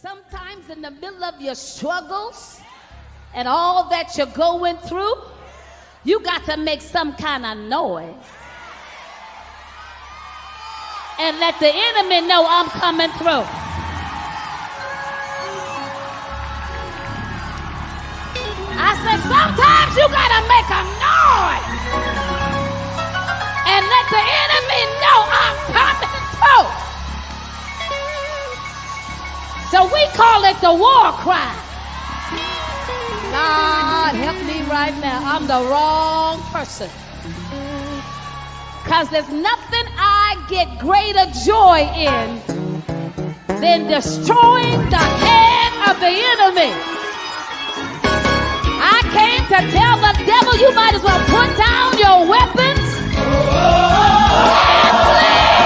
Sometimes in the middle of your struggles and all that you're going through, you got to make some kind of noise and let the enemy know I'm coming through. I said, sometimes you got to make a noise and let the enemy know I'm coming through. So we call it the war cry. God, help me right now. I'm the wrong person. Because there's nothing I get greater joy in than destroying the head of the enemy. I came to tell the devil, you might as well put down your weapons and flee.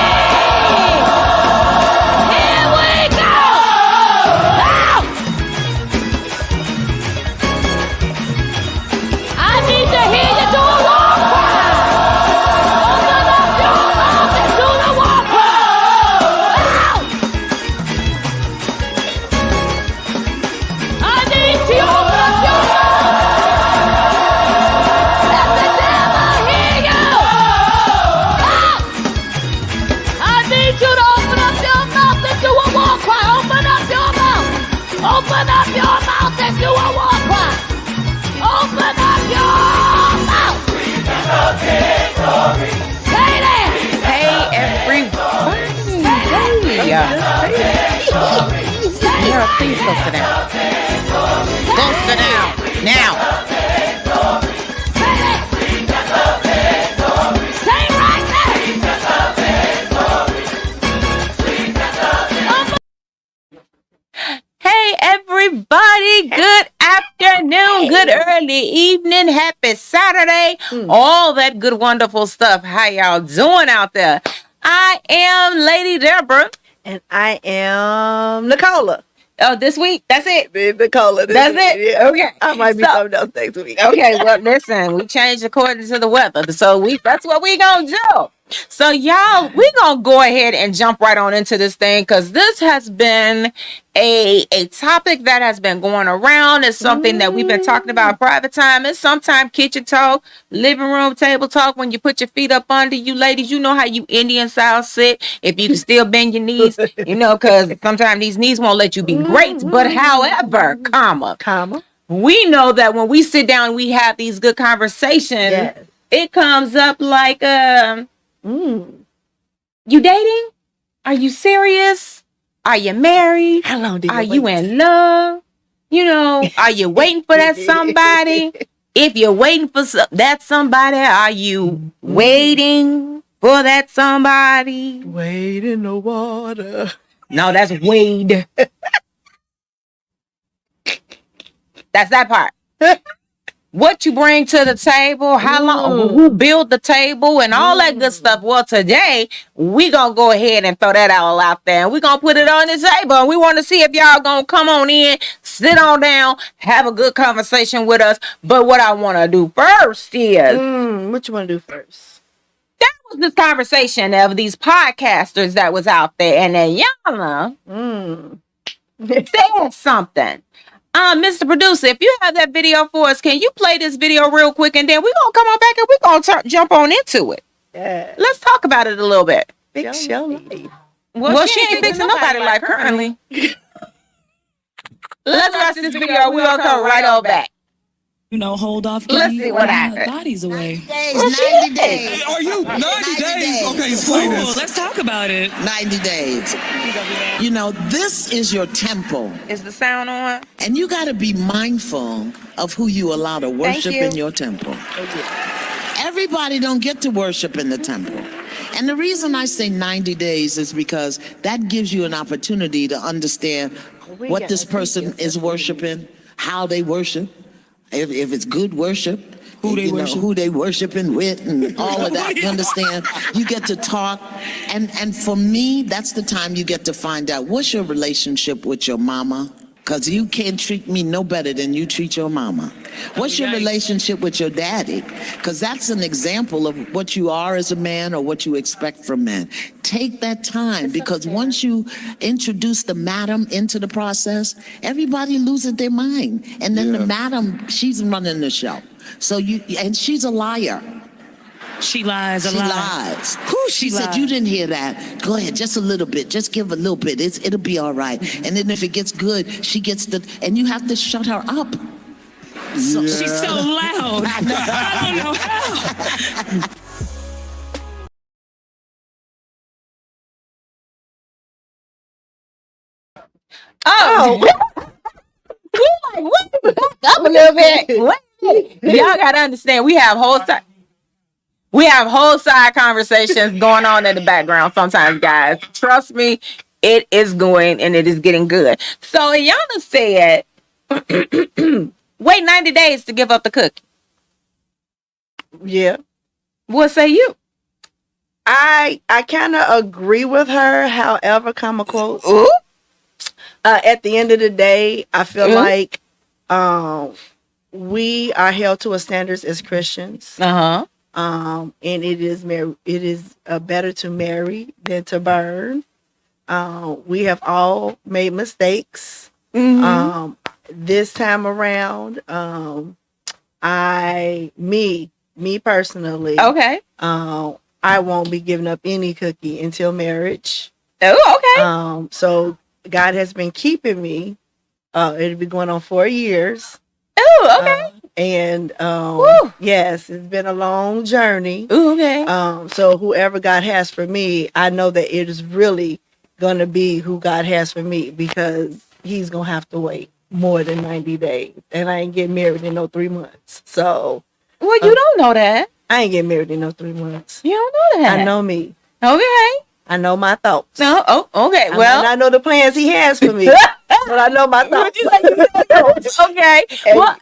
Here we go. Out. I need to hear you do a war cry. Open up your mouth and do the war cry. Out. I need you to open up your mouth. Let the devil hear you. Out. I need you to open up your mouth and do a war cry. Open up your mouth. Open up your mouth and do a war cry. Open up your mouth. Say that. Hey, everybody. Hey. Yeah, please go sit down. Go sit down. Now. Say that. Stay right there. Hey, everybody. Good afternoon. Good early evening. Happy Saturday. All that good, wonderful stuff. How y'all doing out there? I am Lady Deborah. And I am Nicola. Oh, this week? That's it? Nicola. That's it? Yeah. Okay. I might be So- something else next week. Okay, well, listen, we changed according to the weather. So that's what we gonna do. So y'all, we gonna go ahead and jump right on into this thing because this has been a topic that has been going around. It's something that we've been talking about private time. It's sometimes kitchen talk, living room table talk. When you put your feet up under you ladies, you know how you Indian style sit. If you can still bend your knees, you know, because sometimes these knees won't let you be great. But however, Comma. we know that when we sit down, we have these good conversations. Yes. It comes up like, you dating? Are you serious? Are you married? How long did Are you in love? You know, are you waiting for that somebody? If you're waiting for that somebody, are you waiting for that somebody? Wade in the water. No, that's Wade. That's that part. What you bring to the table, how long, who built the table, and all that good stuff. Well, today, we going to go ahead and throw that all out there. And we going to put it on the table. And we want to see if y'all going to come on in, sit on down, have a good conversation with us. But what I want to do first is, What you want to do first? that was this conversation of these podcasters that was out there. And then Yana said something. Mr. Producer, if you have that video for us, can you play this video real quick and then we're going to come on back and we're going to jump on into it. Yeah. Let's talk about it a little bit. Fix your life. Well, she ain't fixing nobody's life currently. Let's watch this video. We're going to come right on back. You know, hold off. Let's getting see what happened. bodies away. 90 days. Are you 90 days? Okay, explain Cool, this. let's talk about it. 90 days. You know, this is your temple, Is the sound on? and you got to be mindful of who you allow to worship you. in your temple. Everybody don't get to worship in the temple. And the reason I say 90 days is because that gives you an opportunity to understand what this person is worshiping, how they worship, if it's good worship, Who they you know, worship. who they worshiping with, and all of that. You understand? You get to talk, and for me, that's the time you get to find out what's your relationship with your mama, because you can't treat me no better than you treat your mama. What's your relationship with your daddy? Because that's an example of what you are as a man or what you expect from men. Take that time, because once you introduce the madam into the process, everybody loses their mind. And then the madam, she's running the show. So and she's a liar. She lies a She lot. lies. She said, lies. you didn't hear that. Go ahead, just a little bit. Just give a little bit. It'll be all right. And then if it gets good, she gets and you have to shut her up. So, She's so loud. I don't know how. Oh, we like, what? Back up a little bit. Wait. Y'all gotta understand, we have whole side conversations going on in the background sometimes, guys. Trust me, it is going and it is getting good. So Iyanla said, wait 90 days to give up the cookie. Yeah. What say you? I kind of agree with her. However, comma quote. Ooh. At the end of the day, I feel Mhm. like we are held to a standards as Christians. Uh-huh. And it is better to marry than to burn. We have all made mistakes. Mhm. This time around, me personally, Okay. I won't be giving up any cookie until marriage. Oh, okay. So God has been keeping me. It'll be going on 4 years. Oh, okay. And Woo. yes, it's been a long journey. Ooh, okay. So whoever God has for me, I know that it is really going to be who God has for me, because he's going to have to wait more than 90 days. And I ain't getting married in no 3 months. So Well, you don't know that. I ain't getting married in no 3 months. You don't know that. I know me. Okay. I know my thoughts. No. Oh, okay. I know the plans he has for me, but I know my thoughts. Okay. Well,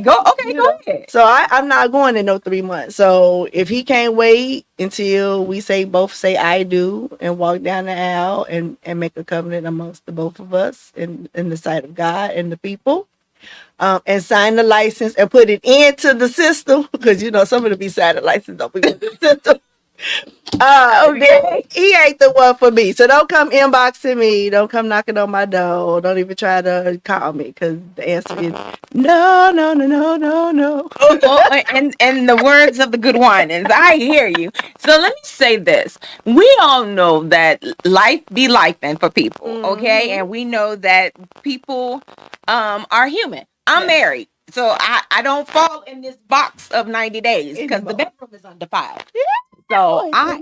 go. Okay, go ahead. So I'm not going in no 3 months. So if he can't wait until we both say I do and walk down the aisle and make a covenant amongst the both of us in the sight of God and the people, and sign the license and put it into the system, because some of the beside the license don't be in the system. Then he ain't the one for me. So don't come inboxing me. Don't come knocking on my door. Don't even try to call me, because the answer is no, no, no, no, no, no. And the words of the good winans, I hear you. So let me say this: we all know that life be lifing for people, okay? And we know that people are human. I'm married, so I don't fall in this box of 90 days because the bedroom is undefiled. So I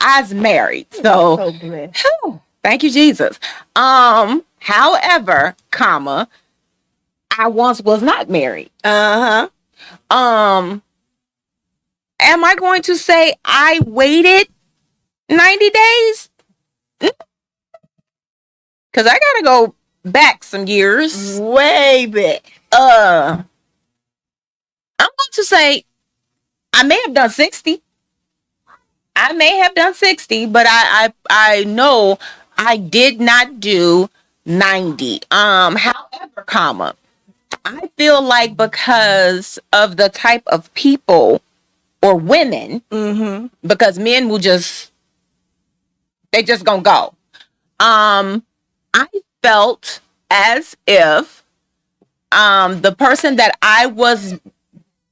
was married. So blessed. whew, thank you, Jesus. However, comma, I once was not married. Uh-huh. Am I going to say I waited 90 days? Because I gotta go back some years. Way back. I'm going to say I may have done 60. I may have done 60, but I know I did not do 90. However, comma, I feel like because of the type of people or women, because men will they just gonna go. I felt as if the person that I was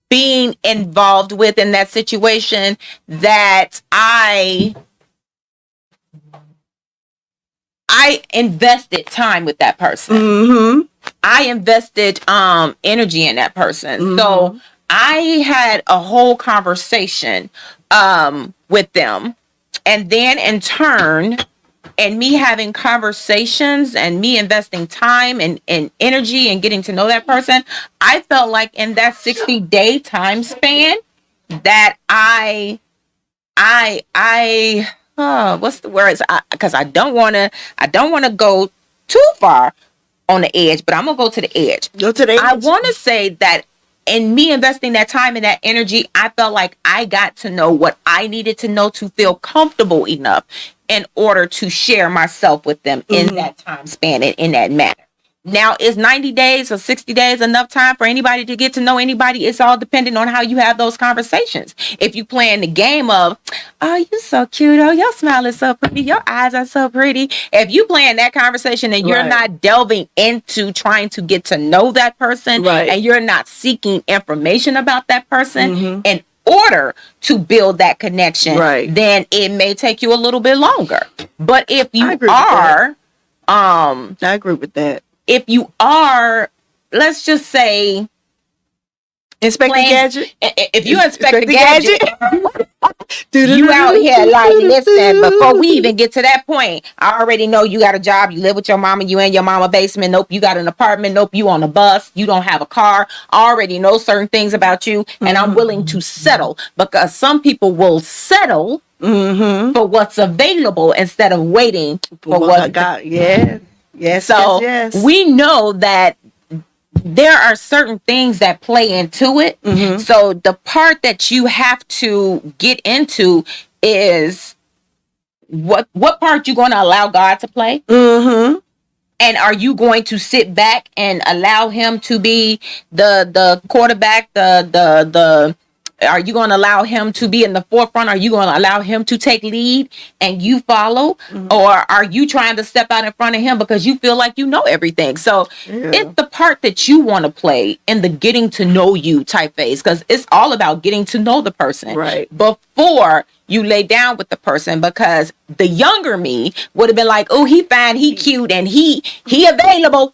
being involved with in that situation, that I invested time with that person. I invested energy in that person. So I had a whole conversation with them, and then in turn, and me having conversations and me investing time and energy and getting to know that person, I felt like in that 60-day time span that what's the words? Because I don't want to go too far on the edge, but I'm gonna go to the edge. Go to the edge. I want to say that in me investing that time and that energy, I felt like I got to know what I needed to know to feel comfortable enough in order to share myself with them in that time span and in that manner. Now, is 90 days or 60 days enough time for anybody to get to know anybody? It's all dependent on how you have those conversations. If you playing the game of, oh, you so cute, oh, your smile is so pretty, your eyes are so pretty. If you playing that conversation and you're Right. not delving into trying to get to know that person, Right. and you're not seeking information about that person Mhm. in order to build that connection, Right. then it may take you a little bit longer. But if I you agree with that. are, I agree with that. if you are, let's just say, Inspector playing- Gadget. if you inspect the Inspector gadget, you out here like, listen, before we even get to that point, I already know you got a job, you live with your mama, you in your mama basement, nope, you got an apartment, nope, you on a bus, you don't have a car, I already know certain things about you, and I'm willing to settle, because some people will settle Mm-hmm. for what's available instead of waiting for I what's got. Yes. Yes. so yes. we know that there are certain things that play into it. Mhm. So the part that you have to get into is what part you're going to allow God to play, Mm-hmm. and are you going to sit back and allow him to be the quarterback, the are you going to allow him to be in the forefront? Are you going to allow him to take lead and you follow? Or are you trying to step out in front of him because you feel like you know everything? So Yeah. it's the part that you want to play in the getting to know you type phase, because it's all about getting to know the person Right. before you lay down with the person. Because the younger me would have been like, oh, he fine, he cute, and he available.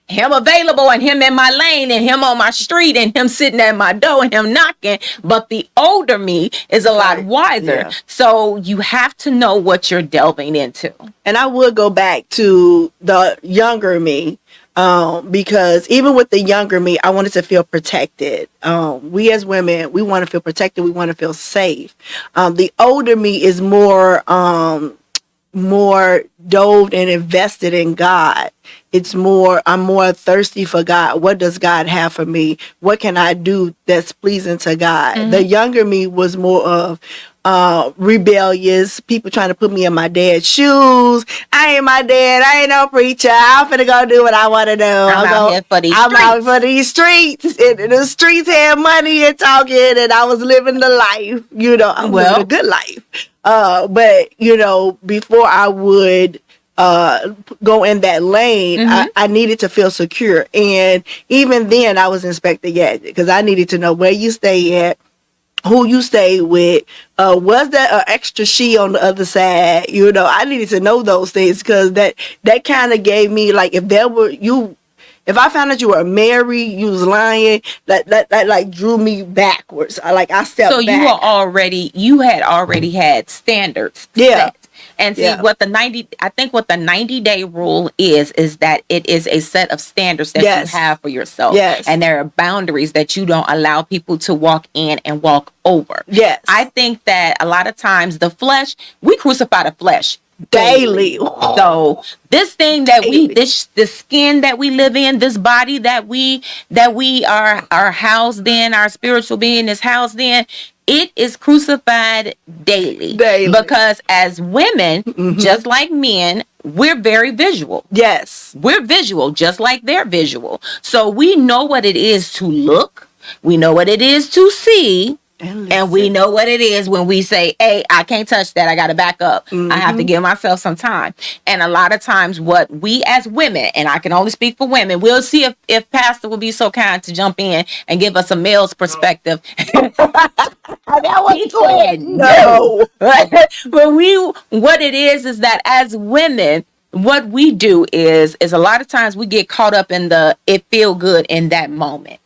Him available and him in my lane and him on my street and him sitting at my door and him knocking. But the older me is a lot Right. wiser. Yeah. So you have to know what you're delving into. And I would go back to the younger me, because even with the younger me, I wanted to feel protected. We as women, we want to feel protected. We want to feel safe. The older me is more dove and invested in God. I'm more thirsty for God. What does God have for me? What can I do that's pleasing to God? The younger me was more of rebellious, people trying to put me in my dad's shoes. I ain't my dad. I ain't no preacher. I'm finna go do what I want to do. out here for these I'm out streets. for these streets. And the streets had money and talking, and I was living the life. I'm living a good life. But before I would go in that lane, I needed to feel secure. And even then I was Inspector Gadget, because I needed to know where you stay at, who you stay with, was there an extra she on the other side? I needed to know those things, because that kind of gave me, like, if I found out you were married, you was lying, that like drew me backwards. I stepped So back. you had already had standards Yeah. set. And see, Yeah. what the 90-day rule is that it is a set of standards that Yes. you have for yourself. Yes. And there are boundaries that you don't allow people to walk in and walk over. Yes. I think that a lot of times the flesh, we crucify the flesh Daily. So this thing that Daily. the skin that we live in, this body that we are housed in, our spiritual being is housed in, it is crucified daily. Daily. Because as women, just like men, we're very visual. Yes. We're visual, just like they're visual. So we know what it is to look. We know what it is to see. And we know what it is when we say, hey, I can't touch that. I got to back up. I have to give myself some time. And a lot of times what we as women, and I can only speak for women, we'll see if Pastor will be so kind to jump in and give us a male's perspective. That was said no. But what it is that as women, what we do is a lot of times we get caught up in it feel good in that moment.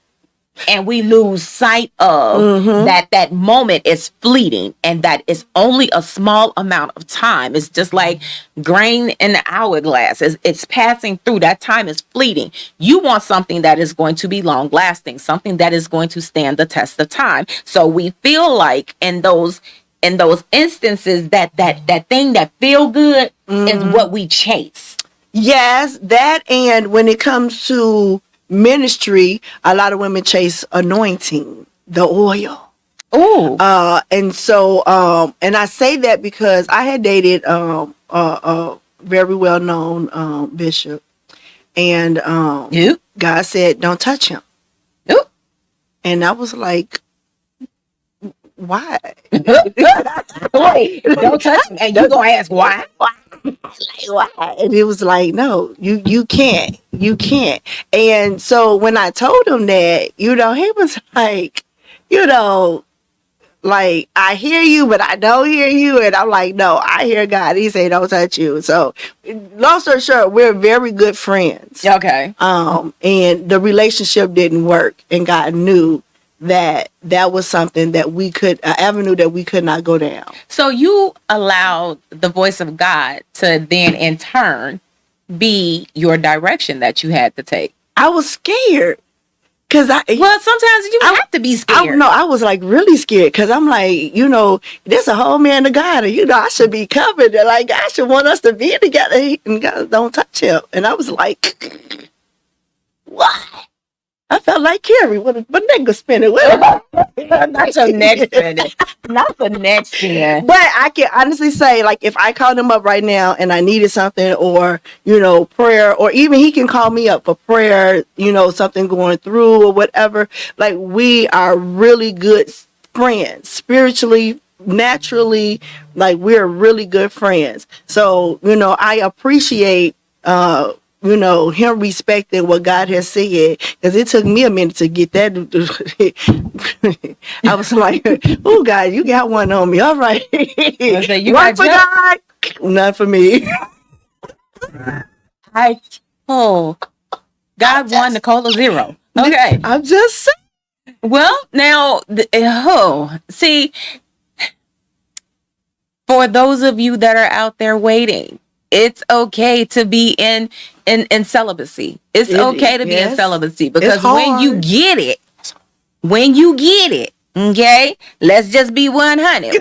And we lose sight of that moment is fleeting, and that is only a small amount of time. It's just like grain in the hourglass. It's passing through. That time is fleeting. You want something that is going to be long lasting, something that is going to stand the test of time. So we feel like in those instances that thing that feel good is what we chase. Yes, that, and when it comes to ministry, a lot of women chase anointing, the oil. Ooh. And so, and I say that because I had dated a very well known bishop, And You. God said, don't touch him. Ooh. And I was like, why? Wait, don't touch me. And you gonna ask why? Like, why? And it was like, no, you can't. You can't. And so when I told him that, he was like, like, I hear you, but I don't hear you. And I'm like, no, I hear God. He said, don't touch you. So long story short, we're very good friends. Okay. And the relationship didn't work, and God knew that was something that an avenue that we could not go down. So you allowed the voice of God to then in turn be your direction that you had to take. I was scared. Well, sometimes you have to be scared. I was like really scared because I'm like, there's a whole man of God, and I should be covered. And like, God should want us to be together, and God don't touch him. And I was like, what? I felt like Carrie with a nigga spinning. Not your neck spinning. Not the neck spinning. But I can honestly say, like, if I called him up right now and I needed something, or, prayer, or even he can call me up for prayer, something going through or whatever. Like, we are really good friends, spiritually, naturally. Like, we're really good friends. So, I appreciate, him respecting what God has said, because it took me a minute to get that. I was like, oh, God, you got one on me. All right. One for God, none for me. God won, Nicola 0. Okay. I'm just saying. Well, now, see, for those of you that are out there waiting, it's okay to be in celibacy. It's okay to be in celibacy, because when you get it, okay, let's just be 100.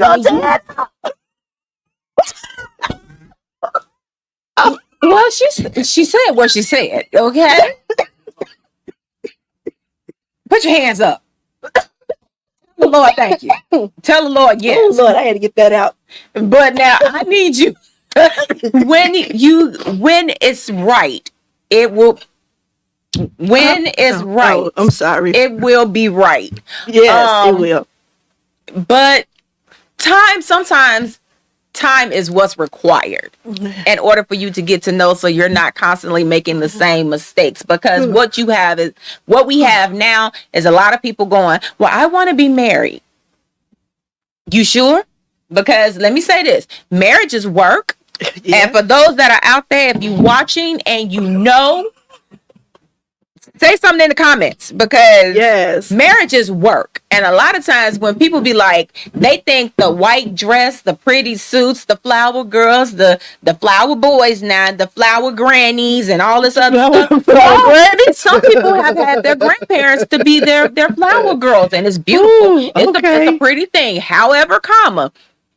Well, she said what she said, okay? Put your hands up. Tell the Lord thank you. Tell the Lord yes. Oh, Lord, I had to get that out. But now I need you. When it's right, it will. When it's right, I'm sorry. It will be right. Yes, it will. But sometimes time is what's required in order for you to get to know, so you're not constantly making the same mistakes. Because what we have now is a lot of people going, well, I want to be married. You sure? Because let me say this, marriage is work. Yeah. And for those that are out there, if you're watching and say something in the comments, because marriage is work. And a lot of times when people be like, they think the white dress, the pretty suits, the flower girls, the flower boys now, the flower grannies and all this other stuff. Some people have had their grandparents to be their flower girls, and it's beautiful. Ooh, it's a pretty thing. However,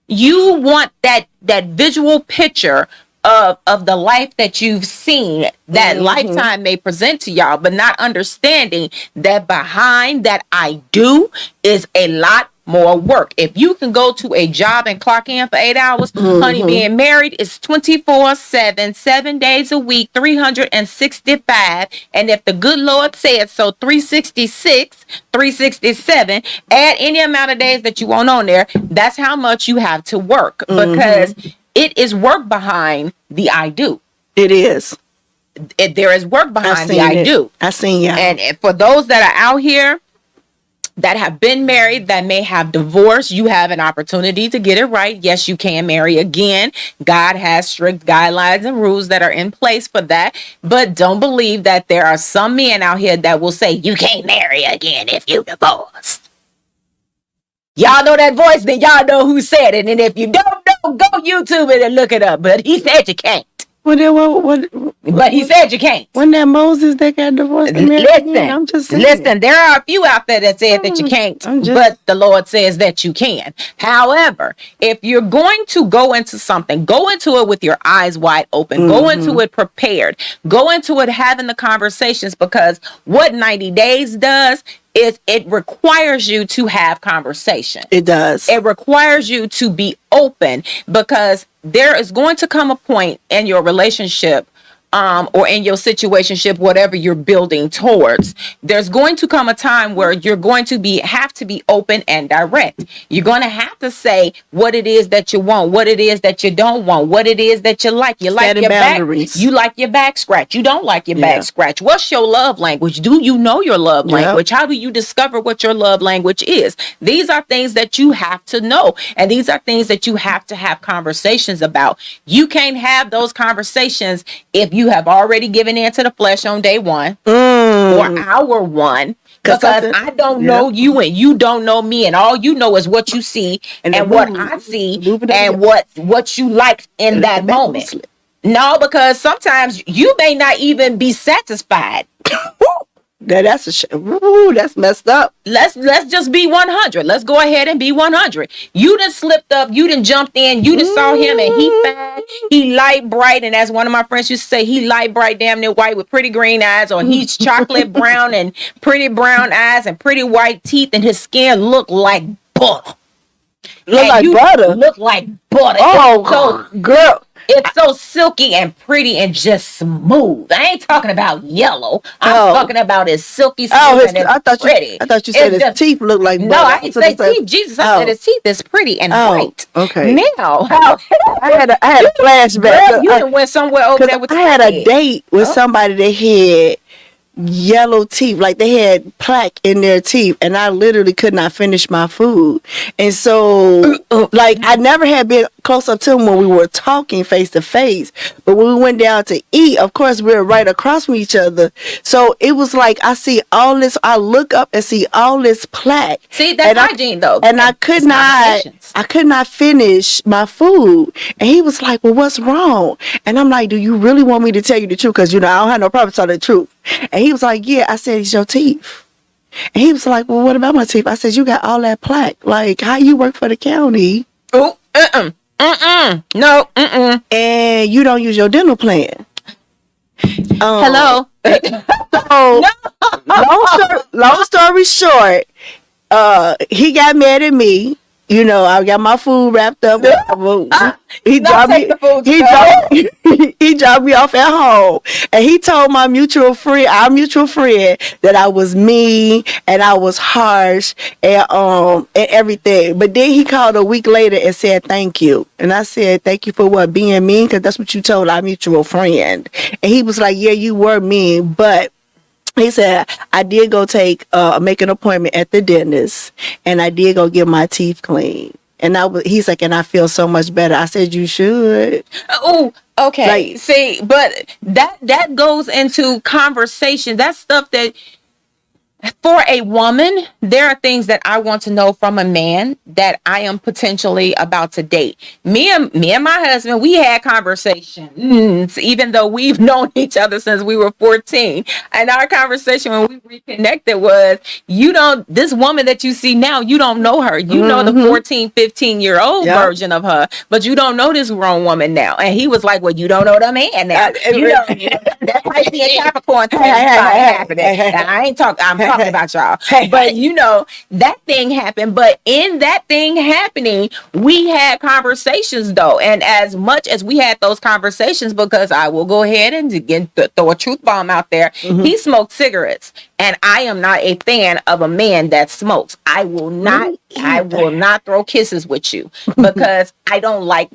you want that visual picture of the life that you've seen, that lifetime may present to y'all, but not understanding that behind that I do is a lot more work. If you can go to a job and clock in for 8 hours, honey, being married is 24/7, 7 days a week, 365. And if the good Lord said so, 366, 367, add any amount of days that you want on there. That's how much you have to work, because it is work behind the I do. It is. There is work behind the I do. I seen ya. And for those that are out here that have been married, that may have divorced, you have an opportunity to get it right. Yes, you can marry again. God has strict guidelines and rules that are in place for that. But don't believe that there are some men out here that will say you can't marry again if you divorced. Y'all know that voice, then y'all know who said it. And if you don't know, go YouTube it and look it up. But he said you can't. But he said you can't. When that Moses that got divorced, listen, there are a few out there that said that you can't, but the Lord says that you can. However, if you're going to go into something, go into it with your eyes wide open, go into it prepared, go into it having the conversations, because what 90 days does is it requires you to have conversation. It does. It requires you to be open, because there is going to come a point in your relationship or in your situationship, whatever you're building towards, there's going to come a time where you're going to have to be open and direct. You're going to have to say what it is that you want, what it is that you don't want, what it is that you like. You like Setting your boundaries. back, you like your back scratch. You don't like your back scratch. What's your love language? Do you know your love language? How do you discover what your love language is? These are things that you have to know, and these are things that you have to have conversations about. You can't have those conversations if you have already given in to the flesh on day one or hour one, because I don't know you and you don't know me, and all you know is what you see and what I see and what you like in that moment. No, because sometimes you may not even be satisfied. That's messed up. Let's just be 100. Let's go ahead and be 100. You done slipped up. You done jumped in. You done saw him, and he fine. He light bright, and as one of my friends used to say, he light bright, damn near white with pretty green eyes, or he's chocolate brown and pretty brown eyes and pretty white teeth, and his skin look like butter. Look like butter. Look like butter. Oh, girl. It's so silky and pretty and just smooth. I ain't talking about yellow. I'm talking about his silky smooth and pretty. I thought you said his teeth look like butter. No, I didn't say teeth. Jesus, I said his teeth is pretty and white. Okay. Now, I had a flashback. Girl, you done went somewhere over there with I had a date with somebody that had yellow teeth, like they had plaque in their teeth, and I literally could not finish my food. And so like I never had been close up to him when we were talking face to face, but when we went down to eat, of course we were right across from each other, so it was like I see all this, I look up and see all this plaque. See, that's hygiene though, and I could not finish my food, and he was like, well, what's wrong? And I'm like, do you really want me to tell you the truth? Because I don't have no problem telling the truth. And he was like, yeah. I said, it's your teeth. And he was like, well, what about my teeth? I said, you got all that plaque. Like, how you work for the county? No, And you don't use your dental plan. Hello. So, long story short, he got mad at me. I got my food wrapped up. He dropped me off at home, and he told our mutual friend, that I was mean and I was harsh and everything. But then he called a week later and said thank you, and I said thank you for what, being mean? Because that's what you told our mutual friend. And he was like, yeah, you were mean, but he said, I did go make an appointment at the dentist, and I did go get my teeth cleaned. And he's like, and I feel so much better. I said, you should. Oh, okay. See, but that goes into conversation. That's stuff that, for a woman, there are things that I want to know from a man that I am potentially about to date. Me and my husband, we had conversations, even though we've known each other since we were 14. And our conversation when we reconnected was, this woman that you see now, you don't know her. You know the 14, 15-year-old version of her, but you don't know this grown woman now. And he was like, well, you don't know the man now. That's why you see a Capricorn thing happening. I ain't talking, I'm talking about y'all. But that thing happened. But in that thing happening, we had conversations though. And as much as we had those conversations, because I will go ahead and throw a truth bomb out there, he smoked cigarettes. And I am not a fan of a man that smokes. I will not throw kisses with you because I don't like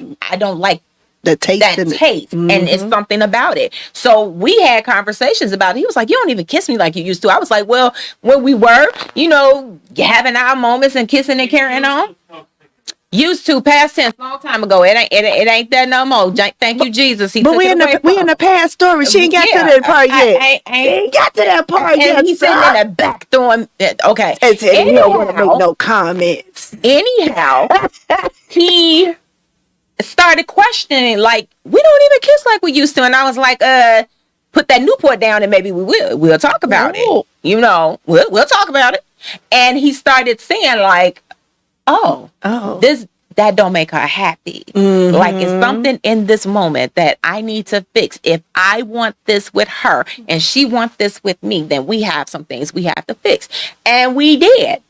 the taste, and it's something about it. So we had conversations about it. He was like, you don't even kiss me like you used to. I was like, well, when we were, having our moments and kissing and carrying on. Used to, past tense, long time ago. It ain't that no more. Thank you, Jesus. But we in the past story. She ain't got to that part yet. Ain't got to that part yet. He's sitting in the back throwing. Okay. You don't want to make no comments. Anyhow, he started questioning, like, we don't even kiss like we used to. And I was like, put that Newport down and maybe we'll talk about it. We'll talk about it. And he started saying like, that don't make her happy. Like, it's something in this moment that I need to fix. If I want this with her and she wants this with me, then we have some things we have to fix. And we did.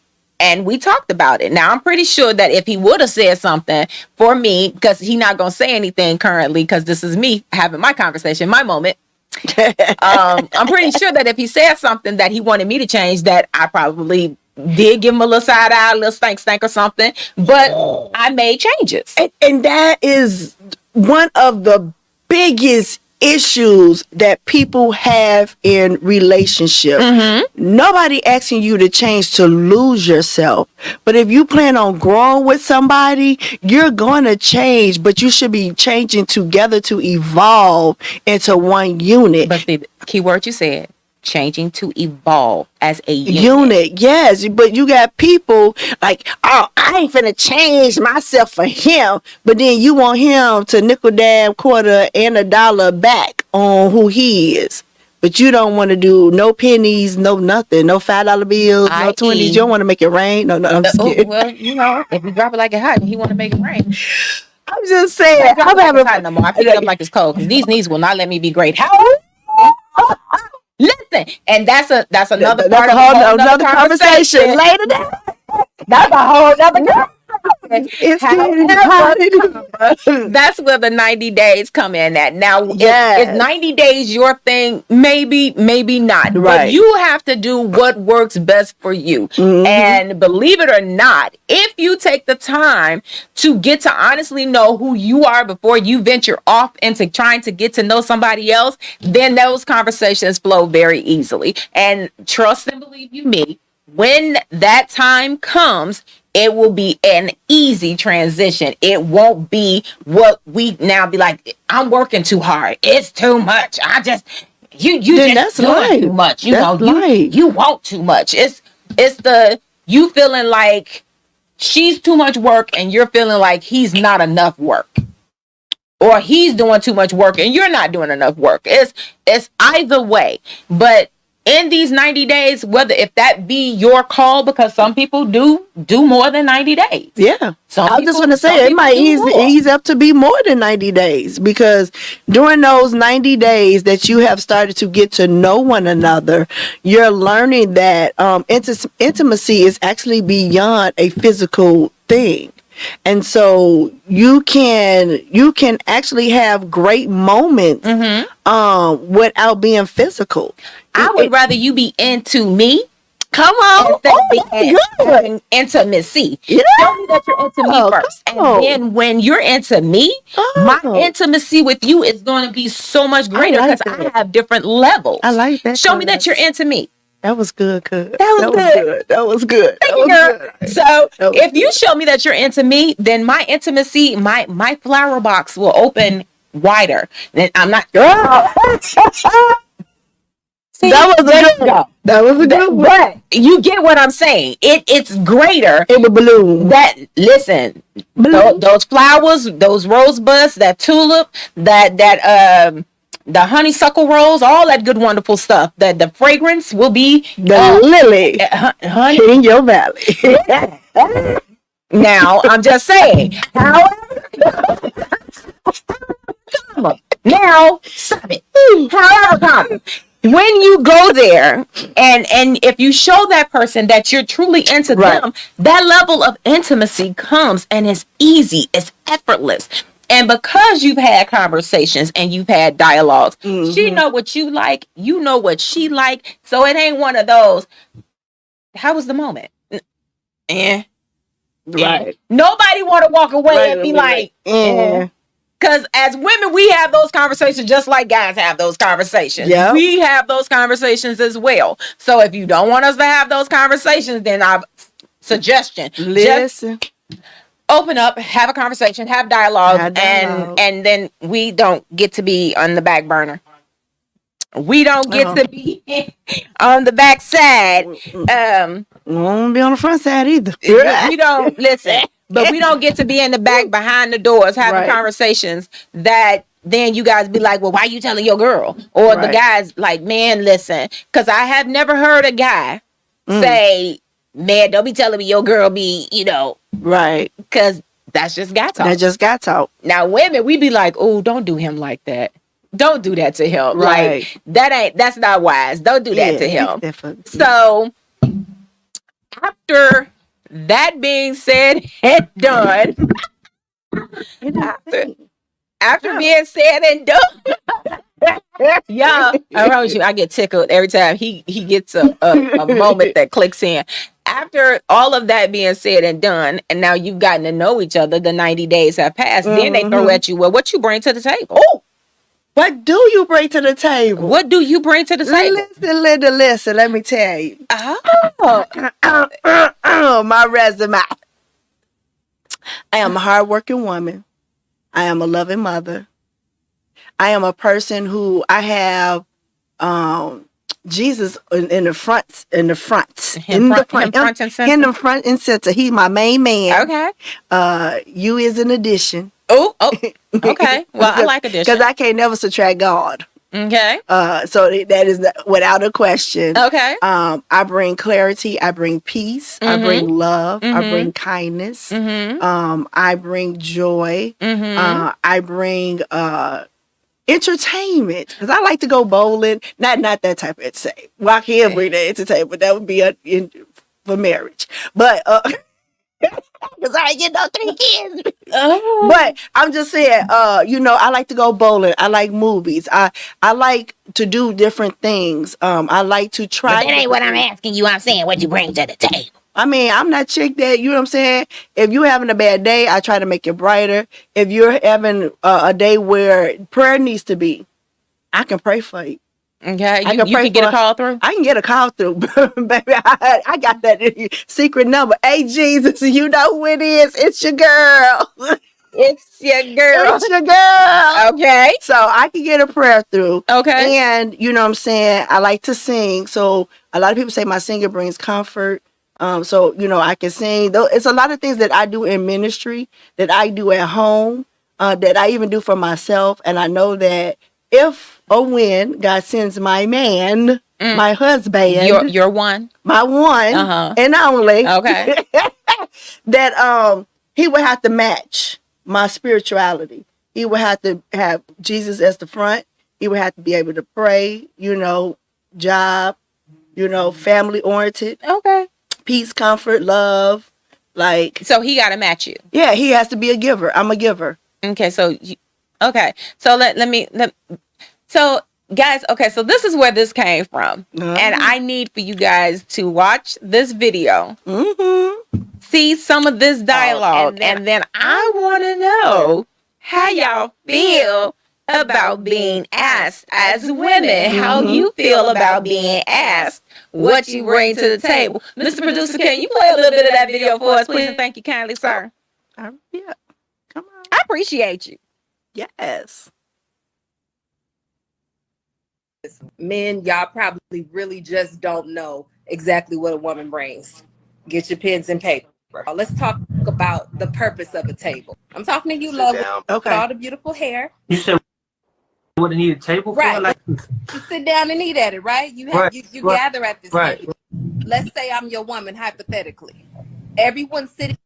And we talked about it. Now, I'm pretty sure that if he would have said something for me, because he's not going to say anything currently, because this is me having my conversation, my moment. I'm pretty sure that if he said something that he wanted me to change, that I probably did give him a little side eye, a little stank or something, but I made changes. And that is one of the biggest issues that people have in relationship. Nobody asking you to change to lose yourself, but if you plan on growing with somebody, you're going to change, but you should be changing together to evolve into one unit. But the key word you said, changing to evolve as a Unit, yes, but you got people like, oh, I ain't finna change myself for him, but then you want him to nickel, dime, quarter, and a dollar back on who he is. But you don't want to do no pennies, no nothing, no $5 bills, no 20s. You don't want to make it rain. No, I'm just kidding. Well, you know, if you drop it like it hot, he want to make it rain. I'm just saying. I'm having hot no more. I pick it up like it's cold because these knees will not let me be great. How? Listen, and that's another part of another conversation later. That's a whole other conversation. It's That's where the 90 days come in at. Now, Yes. is 90 days your thing? Maybe not. But Right. you have to do what works best for you. And believe it or not, if you take the time to get to honestly know who you are before you venture off into trying to get to know somebody else, then those conversations flow very easily. And trust and believe you me, when that time comes, it will be an easy transition. It won't be what we now be like, I'm working too hard. It's too much. You Then just that's doing life. too much. You That's know, life. you want too much. It's the you feeling like she's too much work and you're feeling like he's not enough work. Or he's doing too much work and you're not doing enough work. It's either way. But in these 90 days, whether if that be your call, because some people do more than 90 days. Yeah. Some I was just people- going to some say, it people might do ease more. up to be more than 90 days, because during those 90 days that you have started to get to know one another, you're learning that intimacy is actually beyond a physical thing. And so you can actually have great moments without being physical. I would rather you be into me Come on. instead of Oh, being good. having intimacy. Yeah. Show me that you're into me Oh, first. come on. And then when you're into me, my intimacy with you is going to be so much greater like because I that. have different levels. I like that. Show me that you're into me. That was good, cuz. That was good. That was good. That Thank was you, girl. good. So That was if you show me that you're into me, then my intimacy, my flower box will open wider. Then I'm not. See, That was a there good you go. one. That was a good one. But you get what I'm saying. It's greater. It would balloon. That listen, those flowers, those rosebuds, that tulip, the honeysuckle rose, all that good, wonderful stuff. That the fragrance will be The lily honey. in your valley. Now I'm just saying. However, now stop it. However, when you go there and if you show that person that you're truly into Right. them, that level of intimacy comes and it's easy, it's effortless. And because you've had conversations and you've had dialogues, she know what you like, you know what she like. So it ain't one of those, how was the moment? Right. Nobody want to walk away and be like, Yeah. because as women, we have those conversations just like guys have those conversations. Yep. We have those conversations as well. So if you don't want us to have those conversations, then our suggestion, just Listen. open up, have a conversation, have dialogue, Have dialogue. and then we don't get to be on the back burner. We don't get to be on the back side. Won't be on the front side either. We don't listen, but we don't get to be in the back behind the doors having Right. conversations that then you guys be like, well, why you telling your girl? Or the Right. guys like, man, listen, because I have never heard a guy say, man, don't be telling me your girl be, Right. because that's just guy talk. That just got talk. Now women, we be like, oh, don't do him like that. Don't do that to him. Right. Like that's not wise. Don't do that to him. Different. So after that being said and done, after being said and done, Yeah, I promise you, I get tickled every time he gets a moment that clicks in. After all of that being said and done, and now you've gotten to know each other, the 90 days have passed. Then they throw at you, well, what you bring to the table? Oh, what do you bring to the table? What do you bring to the table? Listen, Linda, listen. Let me tell you. Oh, My resume. I am a hardworking woman. I am a loving mother. I am a person who I have Jesus in the front and center. He's my main man. okay. You is an addition. Oh, okay. Well, I like addition. Because I can't never subtract God. Okay. So that is without a question. Okay. I bring clarity. I bring peace. I bring love. I bring kindness. I bring joy. I bring entertainment, because I like to go bowling. Not that type of entertainment. Well, I can bring that entertainment. That would be for marriage. But because I ain't get no 3 kids. But I'm just saying, I like to go bowling. I like movies. I like to do different things. I like to try. But that ain't what I'm asking you. I'm saying what you bring to the table. I mean, I'm not chick that, you know what I'm saying? If you're having a bad day, I try to make it brighter. If you're having a day where prayer needs to be, I can pray for you. Okay. You can get a call through? I can get a call through, baby. I got that secret number. Hey, Jesus, you know who it is. It's your girl. It's your girl. It's your girl. Okay. So I can get a prayer through. Okay. And, you know what I'm saying? I like to sing. So a lot of people say my singing brings comfort. So, I can sing. It's a lot of things that I do in ministry, that I do at home, that I even do for myself. And I know that if or when God sends my man, my husband, your one, my one and only, okay, that he would have to match my spirituality. He would have to have Jesus as the front. He would have to be able to pray, job, family oriented. Okay. Peace, comfort, love, so he got to match you. Yeah, he has to be a giver. I'm a giver. Okay, so so guys, okay, so this is where this came from, and I need for you guys to watch this video, see some of this dialogue, and then I want to know how y'all feel about being asked as women, how you feel about being asked what you bring to the table. Mr. Producer, can you play a little bit of that video for us, please, and thank you kindly, sir. Yeah, come on. I appreciate you. Yes. Men, y'all probably really just don't know exactly what a woman brings. Get your pens and paper. Let's talk about the purpose of a table. I'm talking to you, love, with all the beautiful hair. You said what I need a table for? Right. You sit down and eat at it, right? You have you gather at this table. Let's say I'm your woman, hypothetically. Everyone sitting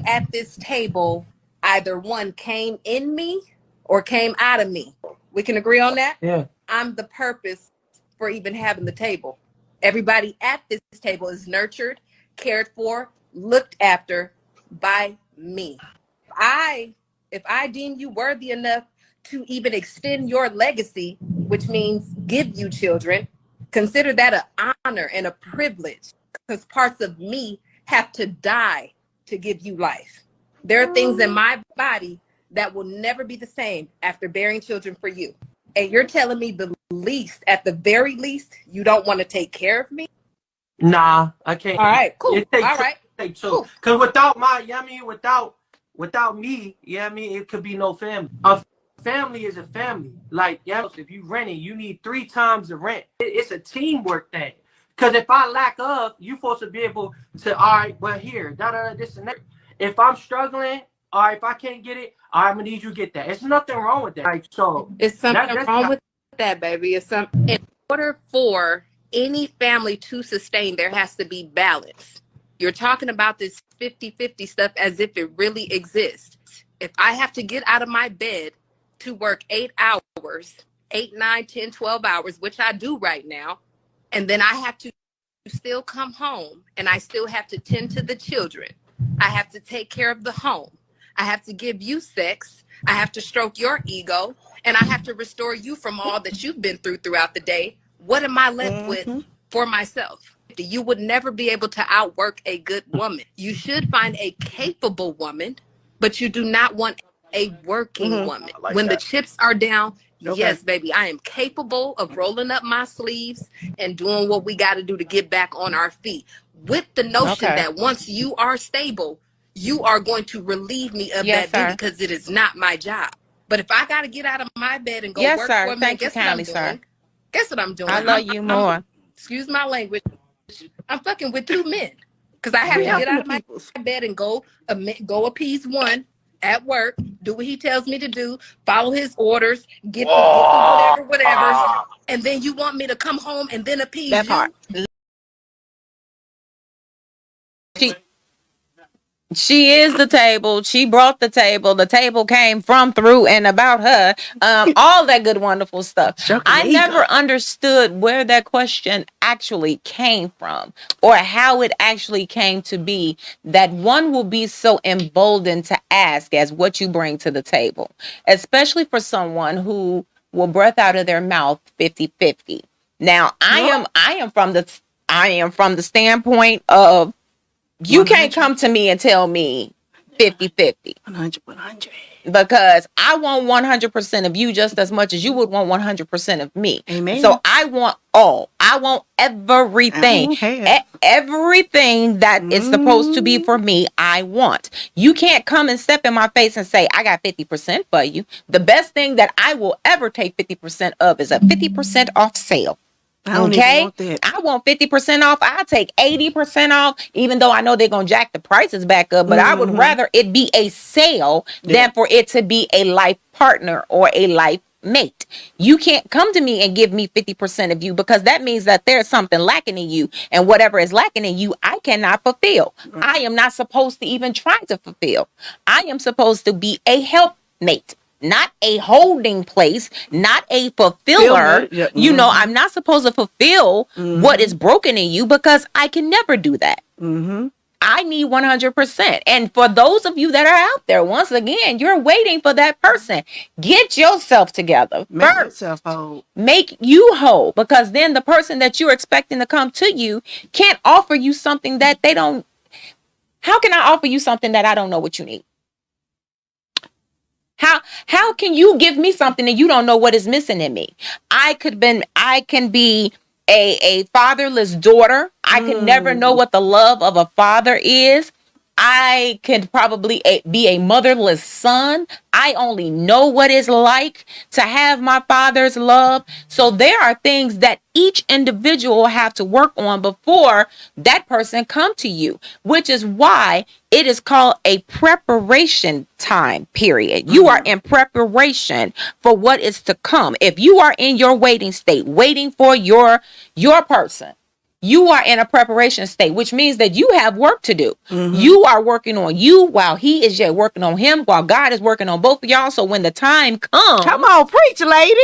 at this table, either one came in me or came out of me. We can agree on that? Yeah. I'm the purpose for even having the table. Everybody at this table is nurtured, cared for, looked after by me. If I deem you worthy enough to even extend your legacy, which means give you children, consider that an honor and a privilege, because parts of me have to die to give you life. There are things in my body that will never be the same after bearing children for you. And you're telling me at the very least, you don't want to take care of me? Nah, I can't. All right, cool. It takes All right. two. Because without me, it could be no family. A family is a family. If you rent it, you need 3 times the rent. It's a teamwork thing. Because if I lack of, you're supposed to be able to, all right, well, here, this and that. If I'm struggling, all right, if I can't get it, all right, I'm going to need you to get that. There's nothing wrong with that. It's something wrong with that, baby. In order for any family to sustain, there has to be balance. You're talking about this 50-50 stuff as if it really exists. If I have to get out of my bed to work 8 hours, 8, 9, 10, 12 hours, which I do right now, and then I have to still come home and I still have to tend to the children. I have to take care of the home. I have to give you sex. I have to stroke your ego, and I have to restore you from all that you've been through throughout the day. What am I left with for myself? You would never be able to outwork a good woman. You should find a capable woman, but you do not want a working woman. like When that. the chips are down, Okay. yes, baby, I am capable of rolling up my sleeves and doing what we got to do to get back on our feet. With the notion Okay. that once you are stable, you are going to relieve me of Yes, that duty sir. because it is not my job. But if I got to get out of my bed and go Yes, work sir. for a man, Thank you guess what I'm kindly, doing? sir. Guess what I'm doing? I love you more. Excuse my language. I'm fucking with two men because I have to get out of my bed and go appease one at work, do what he tells me to do, follow his orders, get the whatever, and then you want me to come home and then appease That you? part. She is the table. She brought the table. The table came from, through, and about her. All that good, wonderful stuff. I never understood where that question actually came from or how it actually came to be that one will be so emboldened to ask as what you bring to the table, especially for someone who will breath out of their mouth 50-50. Now, I am from the standpoint of you can't come to me and tell me 50-50 100. because I want 100% of you just as much as you would want 100% of me. Amen. So I want all. I want everything. Everything that is supposed to be for me, I want. You can't come and step in my face and say, I got 50% for you. The best thing that I will ever take 50% of is a 50% off sale. I don't even want that. I want 50% off. I'll take 80% off, even though I know they're going to jack the prices back up. But I would rather it be a sale than for it to be a life partner or a life mate. You can't come to me and give me 50% of you because that means that there's something lacking in you. And whatever is lacking in you, I cannot fulfill. I am not supposed to even try to fulfill. I am supposed to be a helpmate. Not a holding place, not a fulfiller. Yeah. You know, I'm not supposed to fulfill what is broken in you because I can never do that. I need 100%. And for those of you that are out there, once again, you're waiting for that person. Get yourself together Make first. yourself whole. Make you whole, because then the person that you're expecting to come to you can't offer you something that they don't. How can I offer you something that I don't know what you need? How can you give me something and you don't know what is missing in me? I can be a fatherless daughter. I can never know what the love of a father is. I could probably be a motherless son. I only know what it's like to have my father's love. So there are things that each individual have to work on before that person come to you, which is why it is called a preparation time period. You are in preparation for what is to come. If you are in your waiting state, waiting for your person, you are in a preparation state, which means that you have work to do. You are working on you while he is yet working on him, while God is working on both of y'all. So when the time comes, Come on, preach, lady.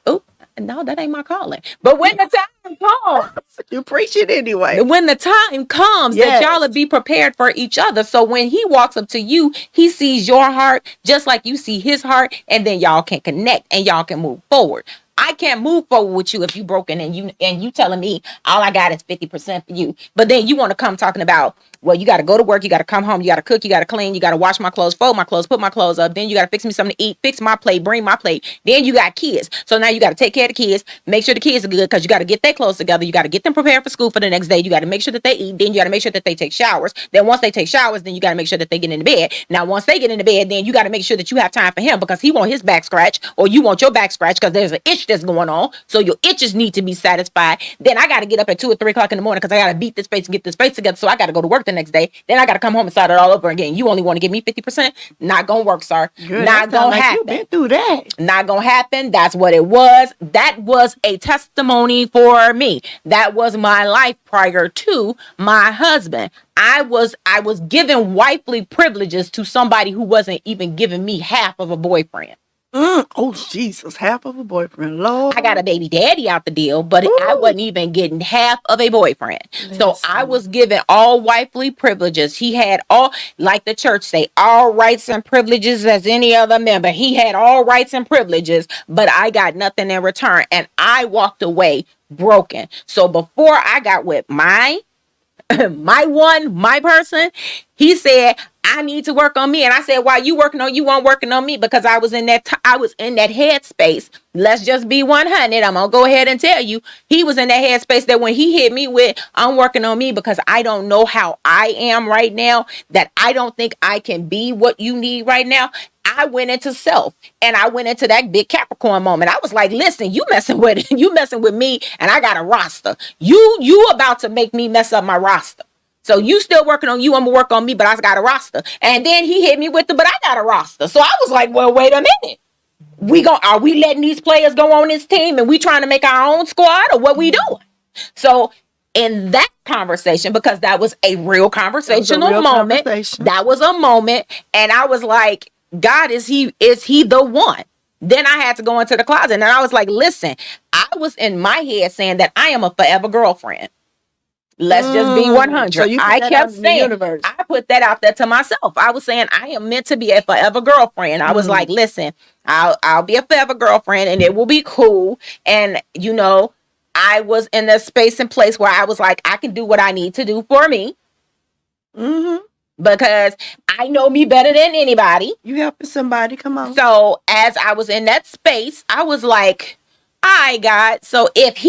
oh, no, that ain't my calling. But when the time comes, You preach it anyway. when the time comes that Yes. y'all will be prepared for each other. So when he walks up to you, he sees your heart just like you see his heart, and then y'all can connect and y'all can move forward. I can't move forward with you if you broken and you telling me all I got is 50% for you. But then you want to come talking about, well, you got to go to work, you got to come home, you got to cook, you got to clean, you got to wash my clothes, fold my clothes, put my clothes up. Then you got to fix me something to eat, fix my plate, bring my plate. Then you got kids. So now you got to take care of the kids, make sure the kids are good because you got to get their clothes together. You got to get them prepared for school for the next day. You got to make sure that they eat. Then you got to make sure that they take showers. Then once they take showers, then you got to make sure that they get into bed. Now, once they get into bed, then you got to make sure that you have time for him because he want his back scratched or you want your back scratched because there's an itch that's going on. So your itches need to be satisfied. Then I got to get up at 2 or 3 o'clock in the morning because I got to beat this face and get this face together. So I got to go to work the next day. Then I got to come home and start it all over again. You only want to give me 50%? Not going to work, sir. Girl, Not that sound going to like happen. you been through that. Not gonna happen. That's what it was. That was a testimony for me. That was my life prior to my husband. I was giving wifely privileges to somebody who wasn't even giving me half of a boyfriend. Oh, Jesus. Half of a boyfriend. Lord. I got a baby daddy out the deal, but I wasn't even getting half of a boyfriend. So I was given all wifely privileges. He had all, like the church say, all rights and privileges as any other member. He had all rights and privileges, but I got nothing in return. And I walked away broken. So before I got with my person, he said, I need to work on me. And I said, why you working on you? Weren't working on me, because I was in that headspace. Let's just be 100. I'm gonna go ahead and tell you, he was in that headspace that when he hit me with, I'm working on me because I don't know how I am right now, that I don't think I can be what you need right now. I went into self, and I went into that big Capricorn moment. I was like, listen, you messing with me, and I got a roster. You about to make me mess up my roster. So you still working on you, I'm gonna work on me, but I got a roster. And then he hit me with but I got a roster. So I was like, well, wait a minute. Are we letting these players go on this team and we trying to make our own squad, or what we doing? So in that conversation, because that was a real conversational moment, that was a moment, and I was like, God, is he the one? Then I had to go into the closet, and I was like, listen, I was in my head saying that I am a forever girlfriend. Let's just be 100. So I kept saying, I put that out there to myself. I was saying, I am meant to be a forever girlfriend. I was like, listen, I'll be a forever girlfriend, and it will be cool. And, I was in the space and place where I was like, I can do what I need to do for me. Because I know me better than anybody. You helping somebody, come on. So as I was in that space, I was like, all right, God, so if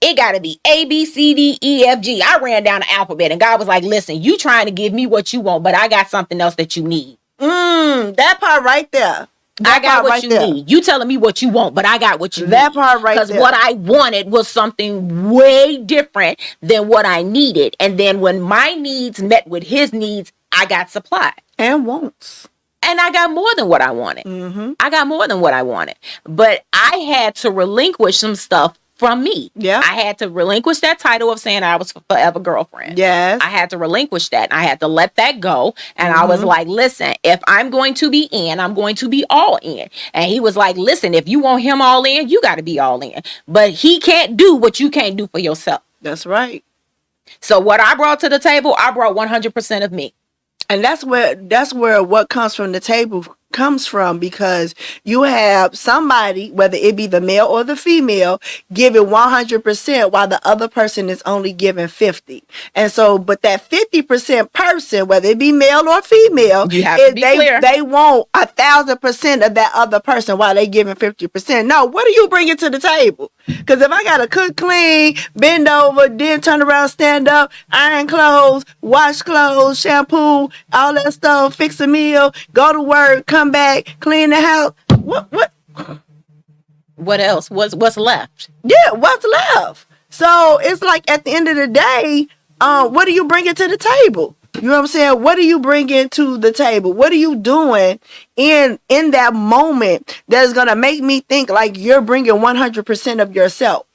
it got to be A, B, C, D, E, F, G. I ran down the alphabet, and God was like, listen, you trying to give me what you want, but I got something else that you need. That part right there. I got what you need. You telling me what you want, but I got what you need. That part right there. Because what I wanted was something way different than what I needed. And then when my needs met with his needs, I got supply. And wants. And I got more than what I wanted. I got more than what I wanted. But I had to relinquish some stuff from me. Yeah. I had to relinquish that title of saying I was forever girlfriend. Yes. I had to relinquish that. I had to let that go. And I was like, listen, if I'm going to be in, I'm going to be all in. And he was like, listen, if you want him all in, you got to be all in. But he can't do what you can't do for yourself. That's right. So what I brought to the table, I brought 100% of me. And that's where what comes from the table comes from, because you have somebody, whether it be the male or the female, giving 100% while the other person is only giving 50. And so, but that 50% person, whether it be male or female, you have to be clear. They want 1,000% of that other person while they giving 50%. No, what are you bringing to the table? Because if I gotta cook, clean, bend over, then turn around, stand up, iron clothes, wash clothes, shampoo, all that stuff, fix a meal, go to work, come back, clean the house. What else? What's left? Yeah, what's left? So it's like at the end of the day, what are you bringing to the table? You know what I'm saying? What are you bringing to the table? What are you doing in that moment that is going to make me think like you're bringing 100% of yourself?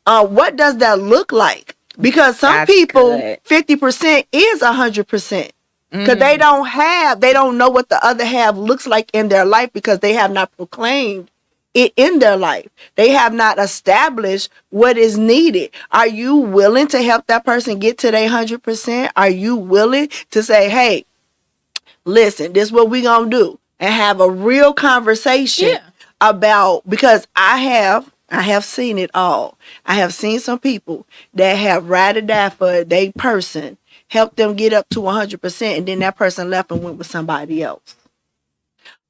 What does that look like? Because some people, 50% is 100%. Because they don't know what the other half looks like in their life, because they have not proclaimed it in their life. They have not established what is needed. Are you willing to help that person get to their 100%? Are you willing to say, hey, listen, this is what we're going to do, and have a real conversation about, because I have seen it all. I have seen some people that have ride or die for their person, help them get up to 100%, and then that person left and went with somebody else.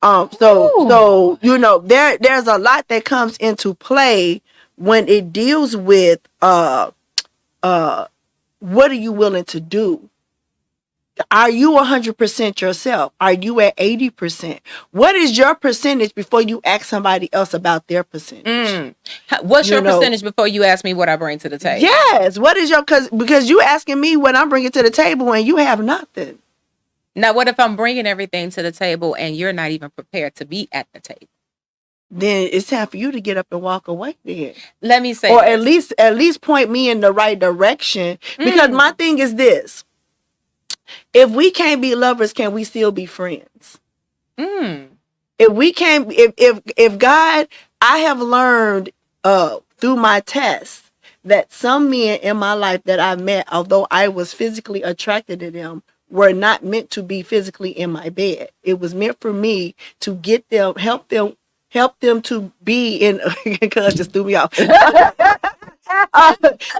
So there's a lot that comes into play when it deals with what are you willing to do? Are you 100% yourself? Are you at 80%? What is your percentage before you ask somebody else about their percentage? What's your percentage before you ask me what I bring to the table? Yes. What is your, because you asking me what I'm bringing to the table and you have nothing. Now, what if I'm bringing everything to the table and you're not even prepared to be at the table? Then it's time for you to get up and walk away then. Let me say, or at least point me in the right direction. Because my thing is this: if we can't be lovers, can we still be friends? if we can't, if God, I have learned through my tests that some men in my life that I met, although I was physically attracted to them, were not meant to be physically in my bed. It was meant for me to get them, help them to be in. Cuz just threw me off.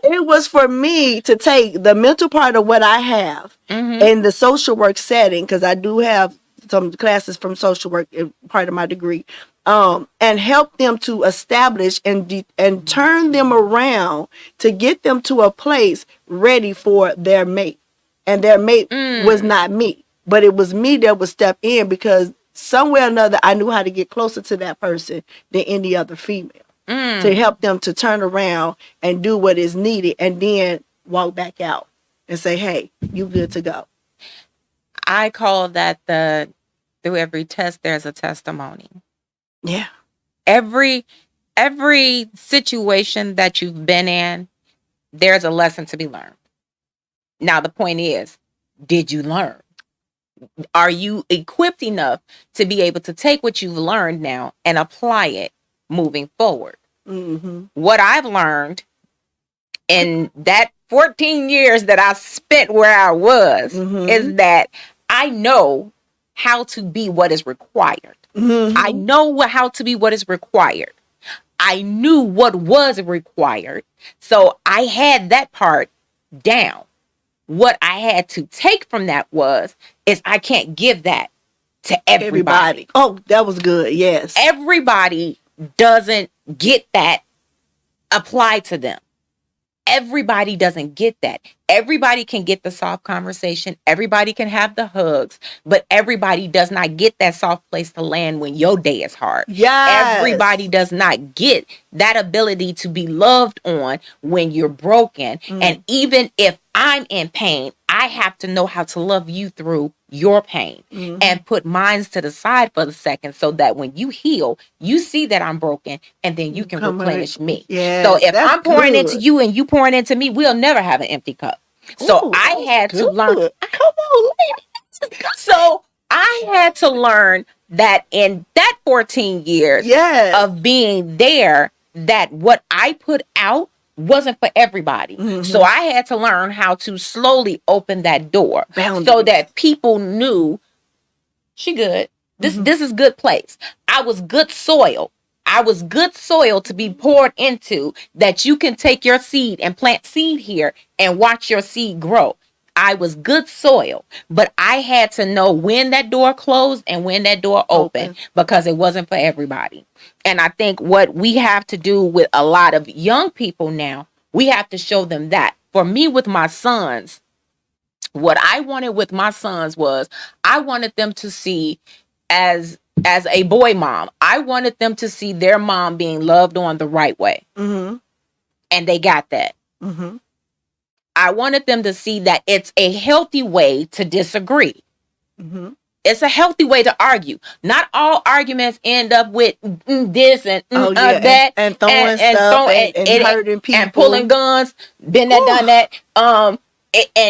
It was for me to take the mental part of what I have in the social work setting, because I do have some classes from social work, part of my degree, and help them to establish and turn them around to get them to a place ready for their mate. And their mate was not me, but it was me that would step in, because somewhere or another I knew how to get closer to that person than any other female, to help them to turn around and do what is needed, and then walk back out and say, hey, you good to go. I call that through every test, there's a testimony. Yeah. Every situation that you've been in, there's a lesson to be learned. Now, the point is, did you learn? Are you equipped enough to be able to take what you've learned now and apply it moving forward? What I've learned in that 14 years that I spent where I was is that I know how to be what is required. I know how to be what is required. I knew what was required. So I had that part down. What I had to take from that is I can't give that to everybody. Oh, that was good. Yes. Everybody doesn't get that applied to them. Everybody doesn't get that. Everybody can get the soft conversation. Everybody can have the hugs, but everybody does not get that soft place to land when your day is hard. Yes. Everybody does not get that ability to be loved on when you're broken. And even if I'm in pain, I have to know how to love you through your pain and put mine to the side for the second, so that when you heal, you see that I'm broken, and then you can replenish me. Yes, so if that's I'm pouring good. into you and you pouring into me, we'll never have an empty cup. So Ooh, I had to learn. good. Come on, lady. So I had to learn that in that 14 years Yes. of being there, that what I put out wasn't for everybody. So I had to learn how to slowly open that door so Boundaries. that people knew she good. This is good place. I was good soil. I was good soil to be poured into, that you can take your seed and plant seed here and watch your seed grow. I was good soil, but I had to know when that door closed and when that door opened, because it wasn't for everybody. And I think what we have to do with a lot of young people now, we have to show them that. For me, with my sons, what I wanted with my sons was I wanted them to see, as a boy mom, I wanted them to see their mom being loved on the right way. And they got that. I wanted them to see that it's a healthy way to disagree. It's a healthy way to argue. Not all arguments end up with this and that, and throwing stuff and hurting people and pulling guns. Been there, done that.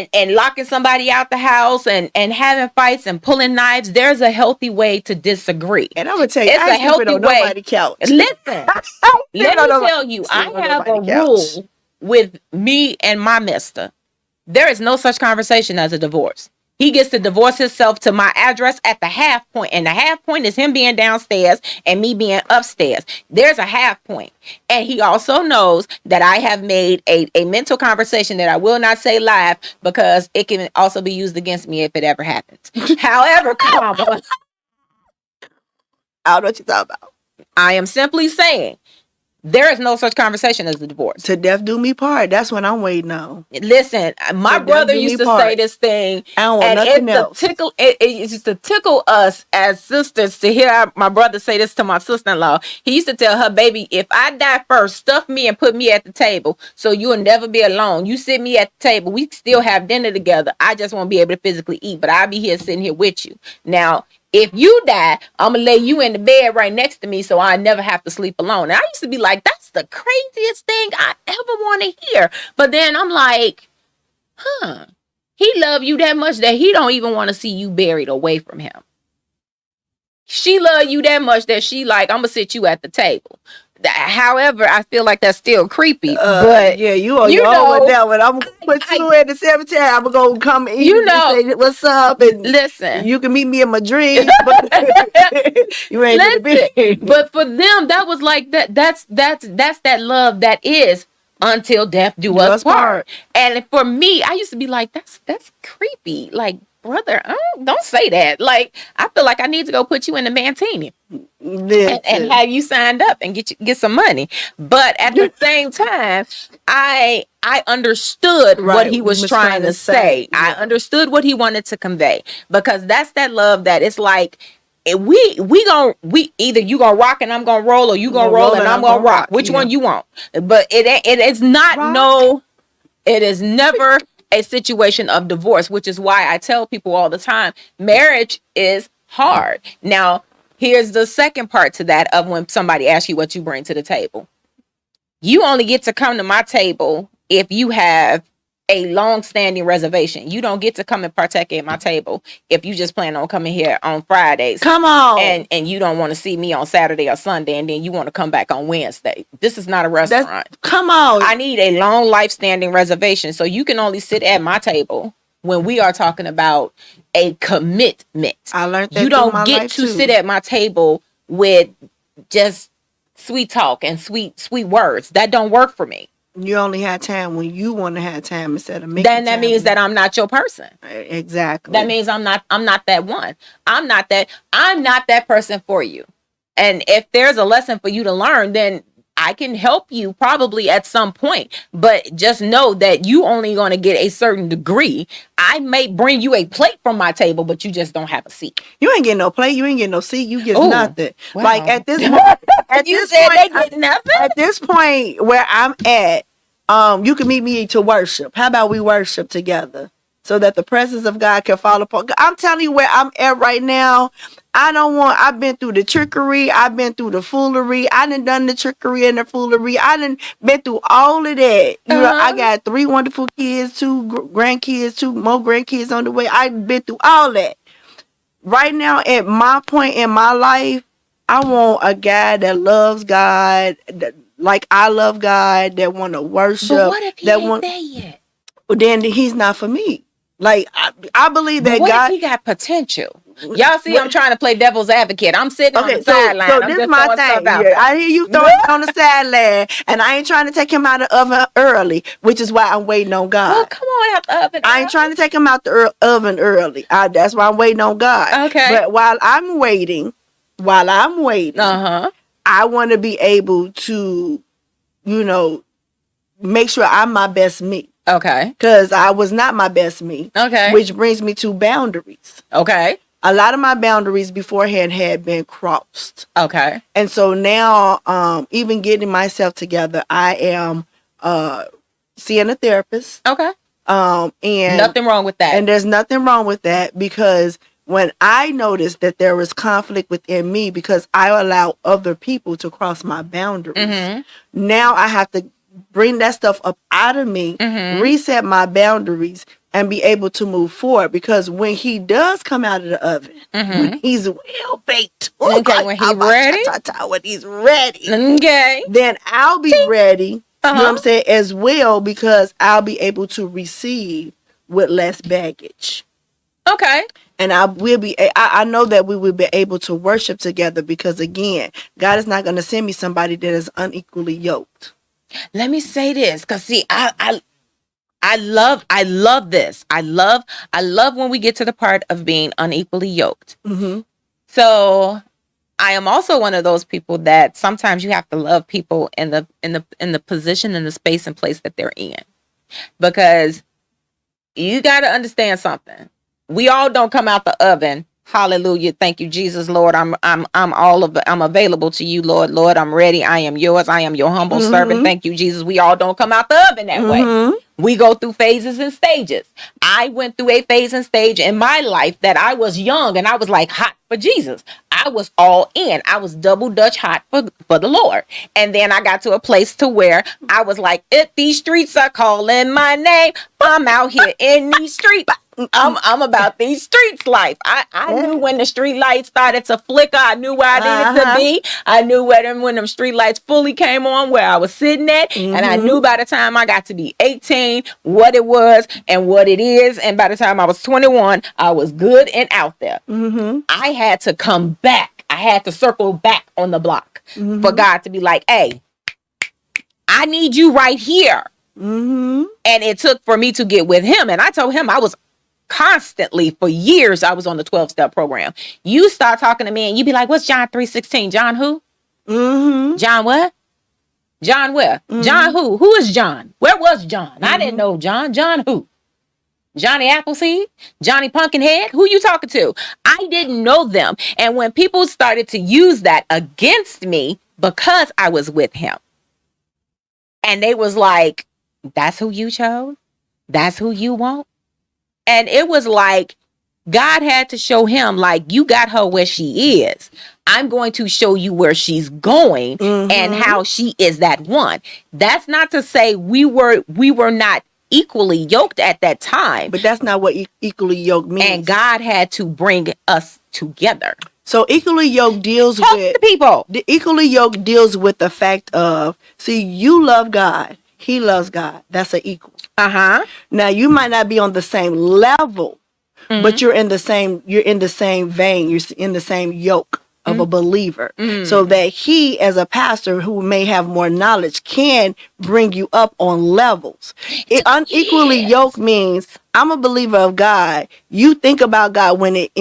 And locking somebody out the house and having fights and pulling knives. There's a healthy way to disagree. And I'm gonna tell you, It's I a healthy on way. Nobody couch. Listen, let me tell you, I have a rule with me and my mister. There is no such conversation as a divorce. He gets to divorce himself to my address at the half point. And the half point is him being downstairs and me being upstairs. There's a half point. And he also knows that I have made a mental conversation that I will not say live, because it can also be used against me if it ever happens. However, comma, I don't know what you're talking about. I am simply saying, there is no such conversation as a divorce. To death do me part. That's what I'm waiting on. Listen, my brother used to say this thing, I don't want and nothing else. It used to tickle us as sisters to hear my brother say this to my sister-in-law. He used to tell her, baby, if I die first, stuff me and put me at the table, so you'll never be alone. You sit me at the table, we still have dinner together. I just won't be able to physically eat, but I'll be here sitting here with you. Now, if you die, I'm going to lay you in the bed right next to me, so I never have to sleep alone. And I used to be like, that's the craziest thing I ever want to hear. But then I'm like, he love you that much that he don't even want to see you buried away from him. She love you that much that she like, I'm gonna sit you at the table. However, I feel like that's still creepy. But yeah, you on you your own know, with that one. I'm gonna put you in the cemetery. I'm gonna come in You and know- say what's up, and listen, you can meet me in my dreams, but you ain't gonna be. but for them, that was like that. That's that love that is until death do us part. And for me, I used to be like, that's creepy. Like, brother, don't say that. Like, I feel like I need to go put you in the Mantini and have you signed up and get some money. But at the same time, I understood what he was trying to say. I understood what he wanted to convey, because that's that love that it's like, we either you gonna rock and I'm gonna roll, or you gonna roll and I'm gonna rock. Which one you want? But it is not rock. It is never a situation of divorce, which is why I tell people all the time, marriage is hard. Now, here's the second part to that of when somebody asks you what you bring to the table. You only get to come to my table if you have a long-standing reservation. You don't get to come and partake at my table if you just plan on coming here on Fridays. Come on. And you don't want to see me on Saturday or Sunday, and then you want to come back on Wednesday. This is not a restaurant. Come on. I need a long life-standing reservation. So you can only sit at my table when we are talking about a commitment. I learned that you don't get to sit at my table with just sweet talk and sweet words. That don't work for me. You only have time when you want to have time instead of making then that time. means that I'm not your person. Exactly. That means I'm not that one. I'm not that person for you. And if there's a lesson for you to learn, then I can help you probably at some point, but just know that you only going to get a certain degree. I may bring you a plate from my table, but you just don't have a seat. You ain't getting no plate. You ain't getting no seat. You get nothing. Wow. Like at this nothing. At this point where I'm at, you can meet me to worship. How about we worship together so that the presence of God can fall upon? I'm telling you where I'm at right now. I've been through the trickery. I've been through the foolery. I done the trickery and the foolery. I done been through all of that. You know, I got 3 wonderful kids, 2 grandkids, 2 more grandkids on the way. I've been through all that. Right now, at my point in my life, I want a guy that loves God, like I love God, that want to worship. But what if he ain't there yet? Well, then he's not for me. Like I believe that what God. If he got potential? Y'all see, I'm trying to play devil's advocate. I'm sitting on the sideline. So this is my thing. Yeah, I hear you throwing it on the sideline, and I ain't trying to take him out of the oven early, which is why I'm waiting on God. Well, come on out the oven. I ain't trying to take him out the oven early. That's why I'm waiting on God. Okay. But while I'm waiting, I want to be able to, make sure I'm my best me. Okay. Because I was not my best me. Okay. Which brings me to boundaries. Okay. A lot of my boundaries beforehand had been crossed. Okay. And so now, even getting myself together, I am seeing a therapist. Okay. And nothing wrong with that. And there's nothing wrong with that, because when I noticed that there was conflict within me because I allow other people to cross my boundaries, now I have to bring that stuff up out of me, reset my boundaries, and be able to move forward. Because when he does come out of the oven, when he's well baked, when he's ready, when he's ready, okay, then I'll be ready. You know what I'm saying? As well, because I'll be able to receive with less baggage. Okay. And I know that we will be able to worship together, because again, God is not going to send me somebody that is unequally yoked. Let me say this, because see, I love this. I love when we get to the part of being unequally yoked. So I am also one of those people that sometimes you have to love people in the position, in the space and place that they're in, because you got to understand something. We all don't come out the oven. Hallelujah. Thank you, Jesus, Lord. I'm available to you, Lord. Lord, I'm ready. I am yours. I am your humble servant. Thank you, Jesus. We all don't come out the oven that way. We go through phases and stages. I went through a phase and stage in my life that I was young and I was like hot for Jesus. I was all in. I was double Dutch hot for the Lord. And then I got to a place to where I was like, if these streets are calling my name, I'm out here in these streets. I'm about these streets life. I knew when the street lights started to flicker. I knew where I needed to be. I knew when them street lights fully came on, where I was sitting at. And I knew by the time I got to be 18, what it was and what it is. And by the time I was 21, I was good and out there. I had to come back. I had to circle back on the block for God to be like, hey, I need you right here. And it took for me to get with him. And I told him I was constantly, for years, I was on the 12-step program. You start talking to me and you be like, what's John 3:16? John who? John what? John where? John who? Who is John? Where was John? I didn't know John. John who? Johnny Appleseed? Johnny Pumpkinhead? Who you talking to? I didn't know them. And when people started to use that against me because I was with him, and they was like, that's who you chose? That's who you want? And it was like, God had to show him, like, you got her where she is. I'm going to show you where she's going and how she is that one. That's not to say we were not equally yoked at that time. But that's not what equally yoked means. And God had to bring us together. So equally yoked deals Talk with to people. The equally yoked deals with the fact of, see, you love God. He loves God. That's an equal. Now you might not be on the same level, but you're in the same vein. You're in the same yoke of a believer. So that he, as a pastor who may have more knowledge, can bring you up on levels. Unequally yoked means I'm a believer of God. You think about God when it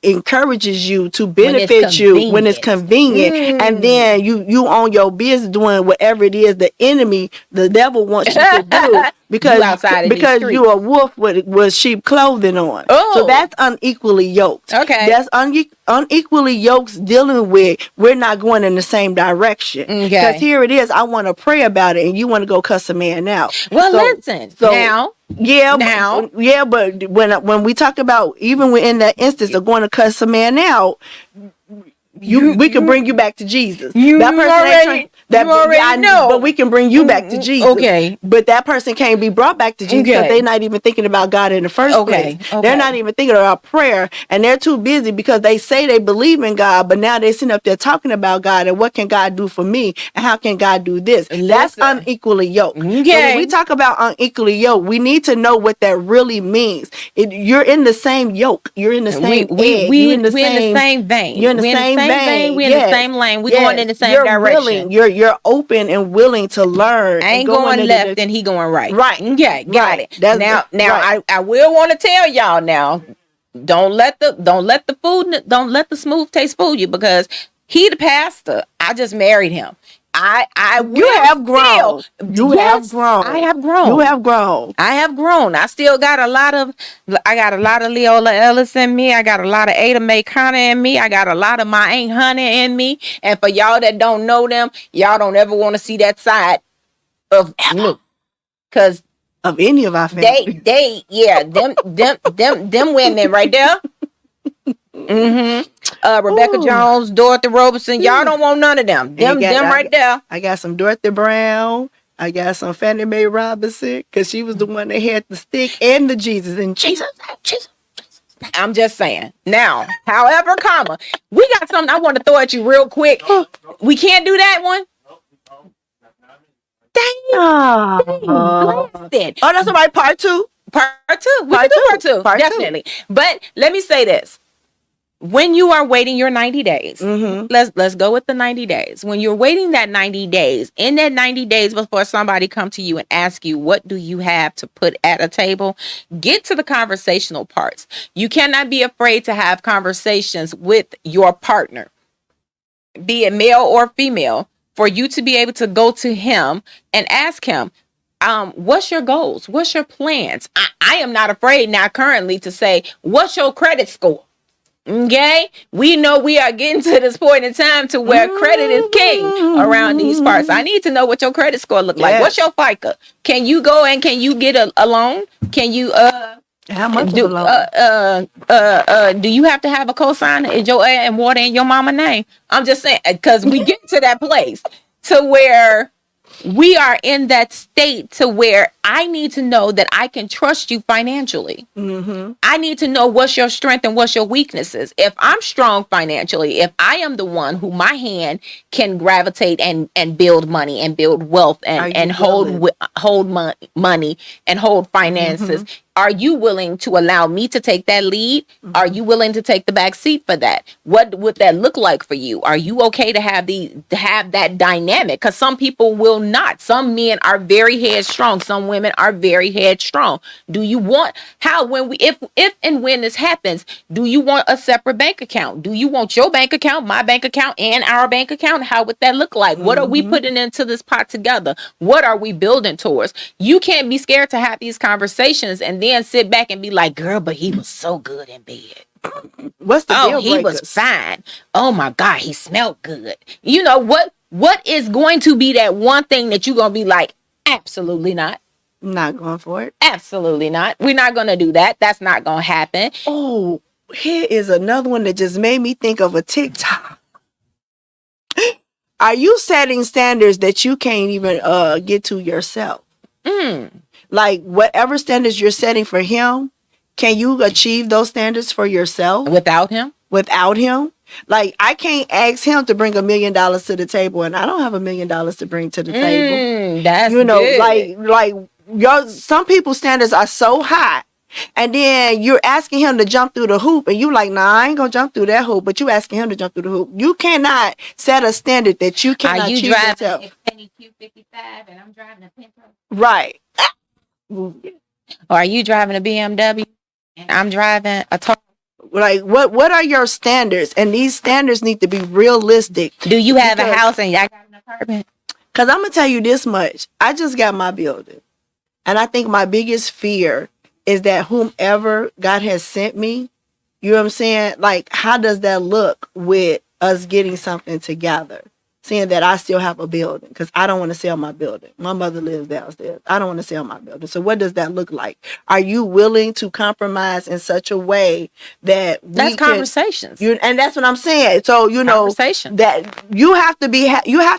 encourages you to benefit you, when it's convenient, and then you on your business doing whatever it is the enemy, the devil wants you to do because you're a wolf with sheep clothing on. So that's unequally yoked. Okay, that's unequally yoked dealing with we're not going in the same direction. Because here it is, I want to pray about it, and you want to go cuss a man out. Well, listen now. But when we talk about even in that instance of going to cuss a man out, we can bring you back to Jesus. That person already know, but we can bring you back to Jesus. Okay, but that person can't be brought back to Jesus because they're not even thinking about God in the first place. They're not even thinking about prayer, and they're too busy because they say they believe in God, but now they're sitting up there talking about God and what can God do for me and how can God do this. That's unequally yoked. So when we talk about unequally yoked, we need to know what that really means. You're in the same yoke. You're in the same egg. We're in the same vein. You're in the same vein. We're in the same lane. We're going in the same direction. You're open and willing to learn. I ain't going left and he going right. Right. Yeah, got it. Now I will want to tell y'all now, don't let the smooth taste fool you, because he the pastor. I just married him. I have grown. You have grown. I have grown. You have grown. I have grown. I still got a lot of Leola Ellis in me. I got a lot of Ada Mae Connor in me. I got a lot of my Aunt Honey in me. And for y'all that don't know them, y'all don't ever want to see that side of me. Cause of any of our family. Them women right there. Rebecca Jones, Dorothy Robertson, y'all don't want none of them. Them right there. I got some Dorothy Brown. I got some Fannie Mae Robinson, because she was the one that had the stick and the Jesus. And Jesus. I'm just saying. Now, however, we got something I want to throw at you real quick. We can't do that one. Dang. Oh, that's all right. Part two. We can do part two. Definitely. But let me say this. When you are waiting your 90 days, let's go with the 90 days. When you're waiting that 90 days, in that 90 days before somebody come to you and ask you, what do you have to put at a table? Get to the conversational parts. You cannot be afraid to have conversations with your partner, be it male or female, for you to be able to go to him and ask him, what's your goals? What's your plans? I am not afraid now currently to say, what's your credit score? Okay, we know we are getting to this point in time to where credit is king around these parts. I need to know what your credit score look like. What's your FICO? Can you go and can you get a loan? Can you how much do loan? Do you have to have a cosigner? Is your air and water in your mama name? I'm just saying, because we get to that place to where we are in that state to where I need to know that I can trust you financially. Mm-hmm. I need to know what's your strength and what's your weaknesses. If I'm strong financially, if I am the one who my hand can gravitate and build money and build wealth and hold money and hold finances, are you willing to allow me to take that lead? Are you willing to take the back seat for that? What would that look like for you? Are you okay to have that dynamic? Because some people will not. Some men are very headstrong. Some women are very headstrong. Do you want if and when this happens, do you want a separate bank account? Do you want your bank account, my bank account, and our bank account? How would that look like? What are we putting into this pot together? What are we building towards? You can't be scared to have these conversations and then sit back and be like, girl, but he was so good in bed. What's the deal he was fine. Oh my God, he smelled good. You know what is going to be that one thing that you're gonna be like, absolutely not. Not going for it. Absolutely not. We're not gonna do that. That's not gonna happen. Oh, here is another one that just made me think of a TikTok. Are you setting standards that you can't even get to yourself? Like whatever standards you're setting for him, can you achieve those standards for yourself without him? Without him? Like I can't ask him to bring $1 million to the table, and I don't have $1 million to bring to the table. That's good. like some people's standards are so high, and then you're asking him to jump through the hoop, and you like, nah, I ain't gonna jump through that hoop, but you asking him to jump through the hoop. You cannot set a standard that you cannot achieve yourself. Are you driving a Q55 and I'm driving a Pinto? Right. Or are you driving a BMW and I'm driving a Toyota? Like what are your standards? And these standards need to be realistic. Do you have a house and y'all got an apartment? Because I'm gonna tell you this much. I just got my building. And I think my biggest fear is that whomever God has sent me, you know what I'm saying? Like, how does that look with us getting something together? Seeing that I still have a building, because I don't want to sell my building. My mother lives downstairs. I don't want to sell my building. So what does that look like? Are you willing to compromise in such a way that that's conversations? And that's what I'm saying. So that you have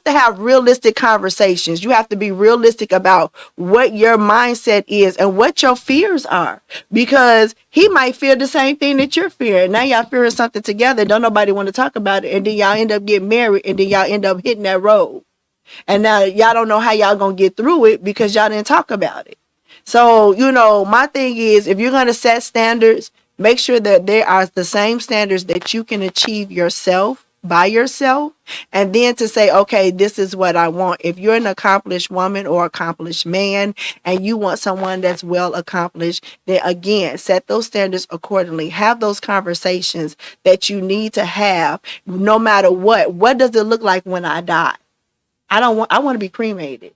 to have realistic conversations. You have to be realistic about what your mindset is and what your fears are, because he might fear the same thing that you're fearing. Now y'all fearing something together. Don't nobody want to talk about it. And then y'all end up getting married, and then y'all end up hitting that road. And now y'all don't know how y'all going to get through it because y'all didn't talk about it. So, my thing is, if you're going to set standards, make sure that there are the same standards that you can achieve yourself by yourself, and then to say, okay, this is what I want. If you're an accomplished woman or accomplished man and you want someone that's well accomplished, then again, set those standards accordingly. Have those conversations that you need to have no matter what. What does it look like when I die? I want to be cremated.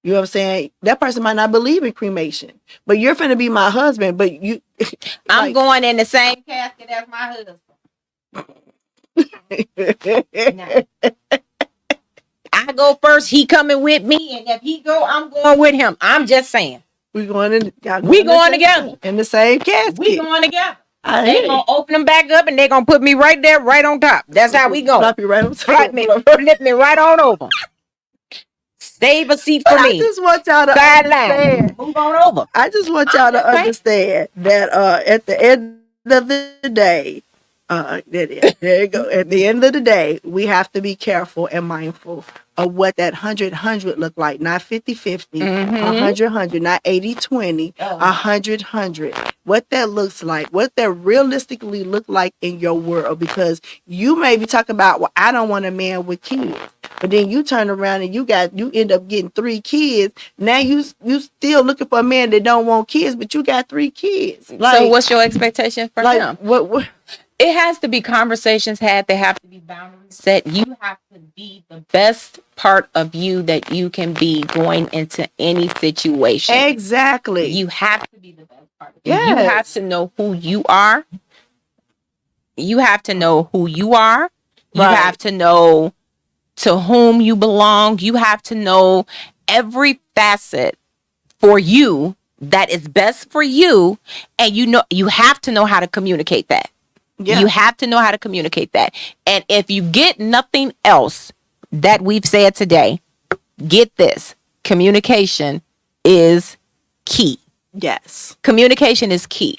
You know what I'm saying? That person might not believe in cremation, but you're finna be my husband, but you I'm going in the same casket as my husband. I go first, he coming with me, and if he go, I'm going with him. I'm just saying. We going together in the same casket. We going together. They gonna open them back up and they gonna put me right there, right on top. That's how we go. Flop you right on top. Flip me right on over. Save a seat for me. I just want y'all to understand. Move on over. I just want y'all to understand that at the end of the day, there you go. At the end of the day, we have to be careful and mindful of what that 100-100 look like. Not 50-50, 100-100, not 80-20, 100-100. What that looks like, what that realistically look like in your world. Because you may be talking about, well, I don't want a man with kids. But then you turn around and you end up getting 3 kids. Now you still looking for a man that don't want kids, but you got 3 kids. So what's your expectation for him? What? It has to be conversations had. There have to be boundaries set. You have to be the best part of you that you can be going into any situation. Exactly. You have to be the best part of you. Yes. You have to know who you are. You have to know who you are. You have to know to whom you belong. You have to know every facet for you that is best for you. And you have to know how to communicate that. Yeah. You have to know how to communicate that. And if you get nothing else that we've said today, get this. communication is key. Yes. Communication is key.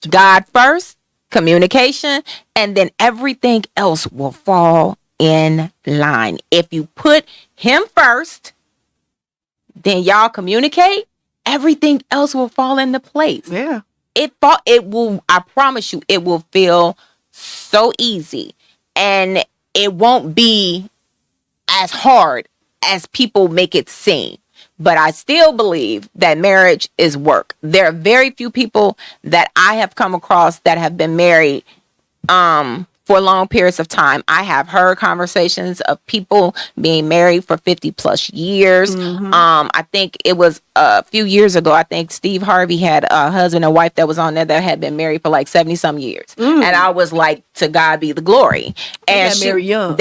God first, communication, and then everything else will fall in line. If you put him first, then y'all communicate, everything else will fall into place. Yeah. It will, I promise you, it will feel so easy, and it won't be as hard as people make it seem. But I still believe that marriage is work. There are very few people that I have come across that have been married for long periods of time. I have heard conversations of people being married for 50 plus years. I think it was a few years ago, I think Steve Harvey had a husband and wife that was on there that had been married for like 70 some years. And I was like, to God be the glory. And got married young.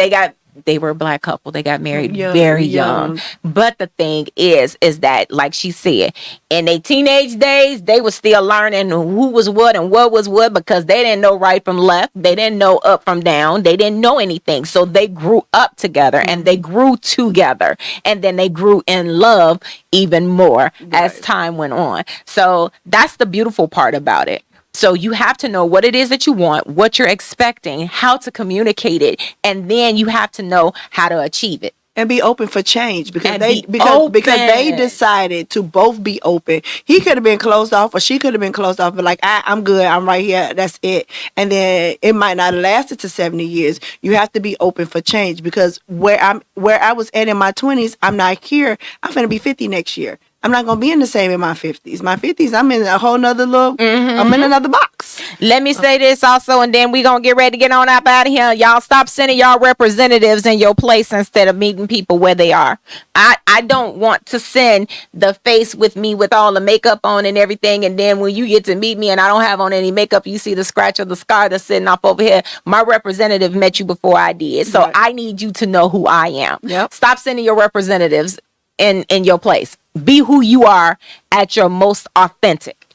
They were a Black couple. They got married Young, very young. But the thing is that, like she said, in their teenage days, they were still learning who was what and what was what, because they didn't know right from left. They didn't know up from down. They didn't know anything. So they grew up together and they grew together. And then they grew in love even more as time went on. So that's the beautiful part about it. So you have to know what it is that you want, what you're expecting, how to communicate it, and then you have to know how to achieve it. And be open for change, because And they be because they open. decided to both be open. He could have been closed off, or she could have been closed off, but like, I'm good, I'm right here, that's it. And then it might not have lasted to 70 years. You have to be open for change, because where I was at in my 20s, I'm not here. I'm gonna be 50 next year. I'm not gonna be in the same in my 50s. My 50s, I'm in a whole nother look. I'm in another box. Let me say this also, and then we gonna get ready to get on up out of here. Y'all stop sending y'all representatives in your place instead of meeting people where they are. I don't want to send the face with me with all the makeup on and everything, and then when you get to meet me and I don't have on any makeup, you see the scratch or the scar that's sitting off over here. My representative met you before I did, so I need you to know who I am. Yep. Stop sending your representatives in your place. Be who you are at your most authentic.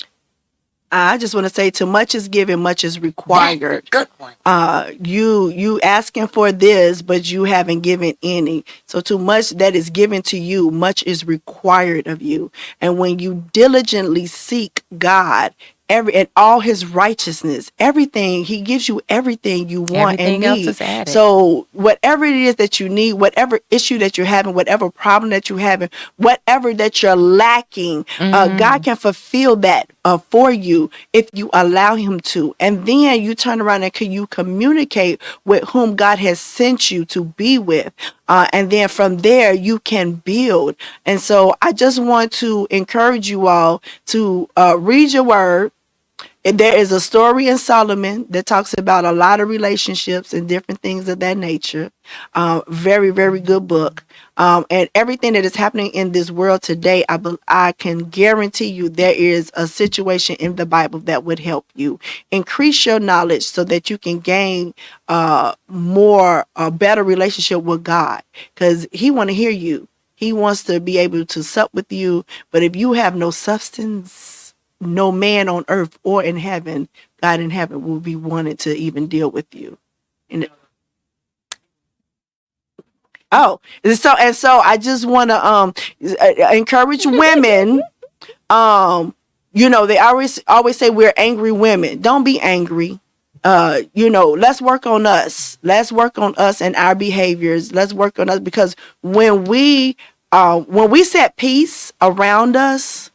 I just want to say, too much is given, much is required. Good one. You asking for this, but you haven't given any. So too much that is given to you, much is required of you. And when you diligently seek God, and all his righteousness, everything, he gives you everything you want Everything and else need. is added. So whatever it is that you need, whatever issue that you're having, whatever problem that you're having, whatever that you're lacking, God can fulfill that for you if you allow him to. And then you turn around and you communicate with whom God has sent you to be with. And then from there you can build. And so I just want to encourage you all to read your word. And there is a story in Solomon that talks about a lot of relationships and different things of that nature. Very, very good book. And everything that is happening in this world today, I can guarantee you there is a situation in the Bible that would help you increase your knowledge so that you can gain a better relationship with God, because he want to hear you. He wants to be able to sup with you. But if you have no substance, no man on earth or in heaven, God in heaven, will be wanting to even deal with you. And so I just want to encourage women. They always say we're angry women. Don't be angry. Let's work on us. Let's work on us and our behaviors. Let's work on us, because when we set peace around us,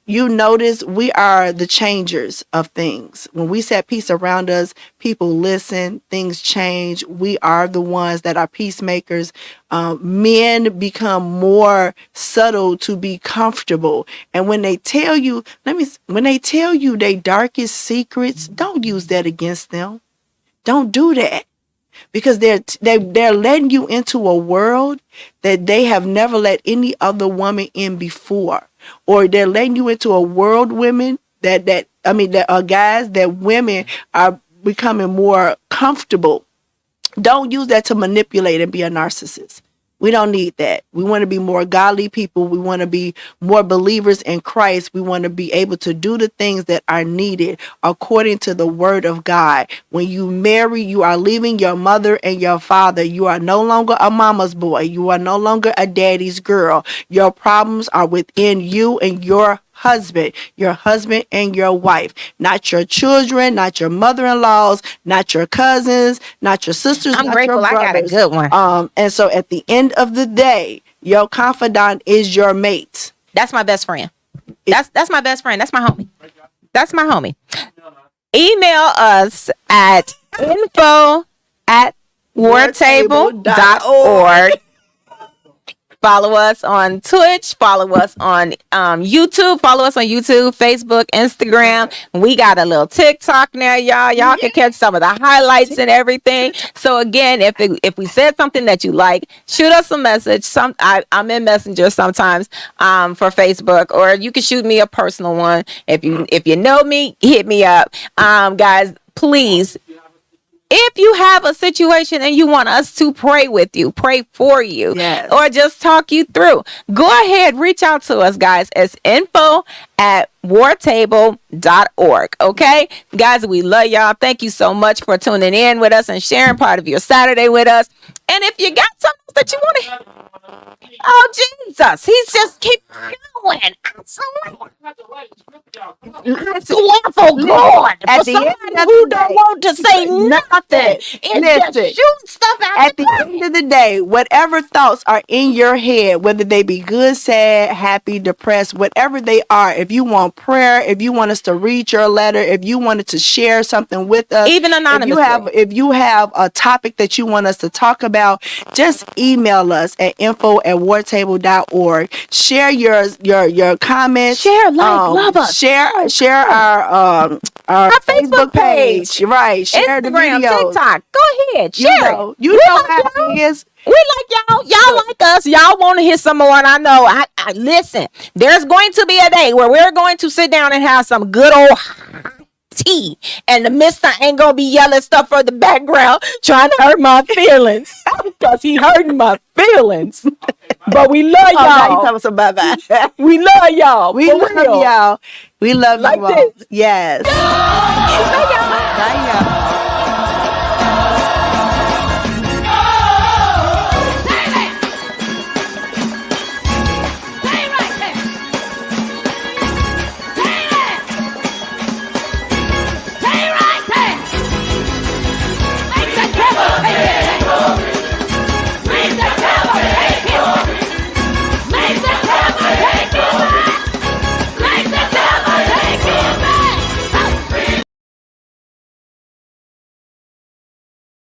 you notice we are the changers of things. When we set peace around us, people listen, things change. We are the ones that are peacemakers. Men become more subtle to be comfortable. And when they tell you, their darkest secrets, don't use that against them. Don't do that. Because they're letting you into a world that they have never let any other woman in before. Or they're letting you into a world, women, that guys, that women are becoming more comfortable. Don't use that to manipulate and be a narcissist. We don't need that. We want to be more godly people. We want to be more believers in Christ. We want to be able to do the things that are needed according to the word of God. When you marry, you are leaving your mother and your father. You are no longer a mama's boy. You are no longer a daddy's girl. Your problems are within you and your husband and your wife, not your children, not your mother-in-laws, not your cousins, not your sisters. I'm not grateful your I got a brothers. good one. And so at the end of the day, your confidant is your mate. That's my best friend. That's my best friend. That's my homie. That's my homie. Email us at info@wartable.org. Follow us on Twitch. Follow us on YouTube. Follow us on YouTube, Facebook, Instagram. We got a little TikTok now, y'all. Y'all can catch some of the highlights and everything. So again, if we said something that you like, shoot us a message. I'm in Messenger sometimes for Facebook, or you can shoot me a personal one. If you know me, hit me up, guys. Please. If you have a situation and you want us to pray with you, pray for you, Yes. or just talk you through, go ahead, reach out to us, guys. It's info@wartable.org. Okay, guys, we love y'all. Thank you so much for tuning in with us and sharing part of your Saturday with us. And if you got something that you want to, oh Jesus, he's just keep going. It's awful good. At For the somebody end of who the don't day, want to say nothing, and just Listen. shoot stuff out. At the end of the day, whatever thoughts are in your head, whether they be good, sad, happy, depressed, whatever they are, if you want prayer, if you want us to read your letter, if you wanted to share something with us, Even anonymously. if you have a topic that you want us to talk about, just email us at info@wartable.org. Share your comments. Share, love us. Share our Facebook page. Right. Share the Instagram, videos. TikTok. Go ahead, share it. You We know like how y'all. it is. We like y'all. Y'all like us. Y'all want to hear some more. And I know. I listen. There's going to be a day where we're going to sit down and have some good old tea, and the mister ain't gonna be yelling stuff from the background trying to hurt my feelings because he hurting my feelings. But we love Oh, now you y'all. talking some bye-bye. We love y'all. We For love real. y'all. We love Like you all. this. Yes. Love y'all. Bye, y'all.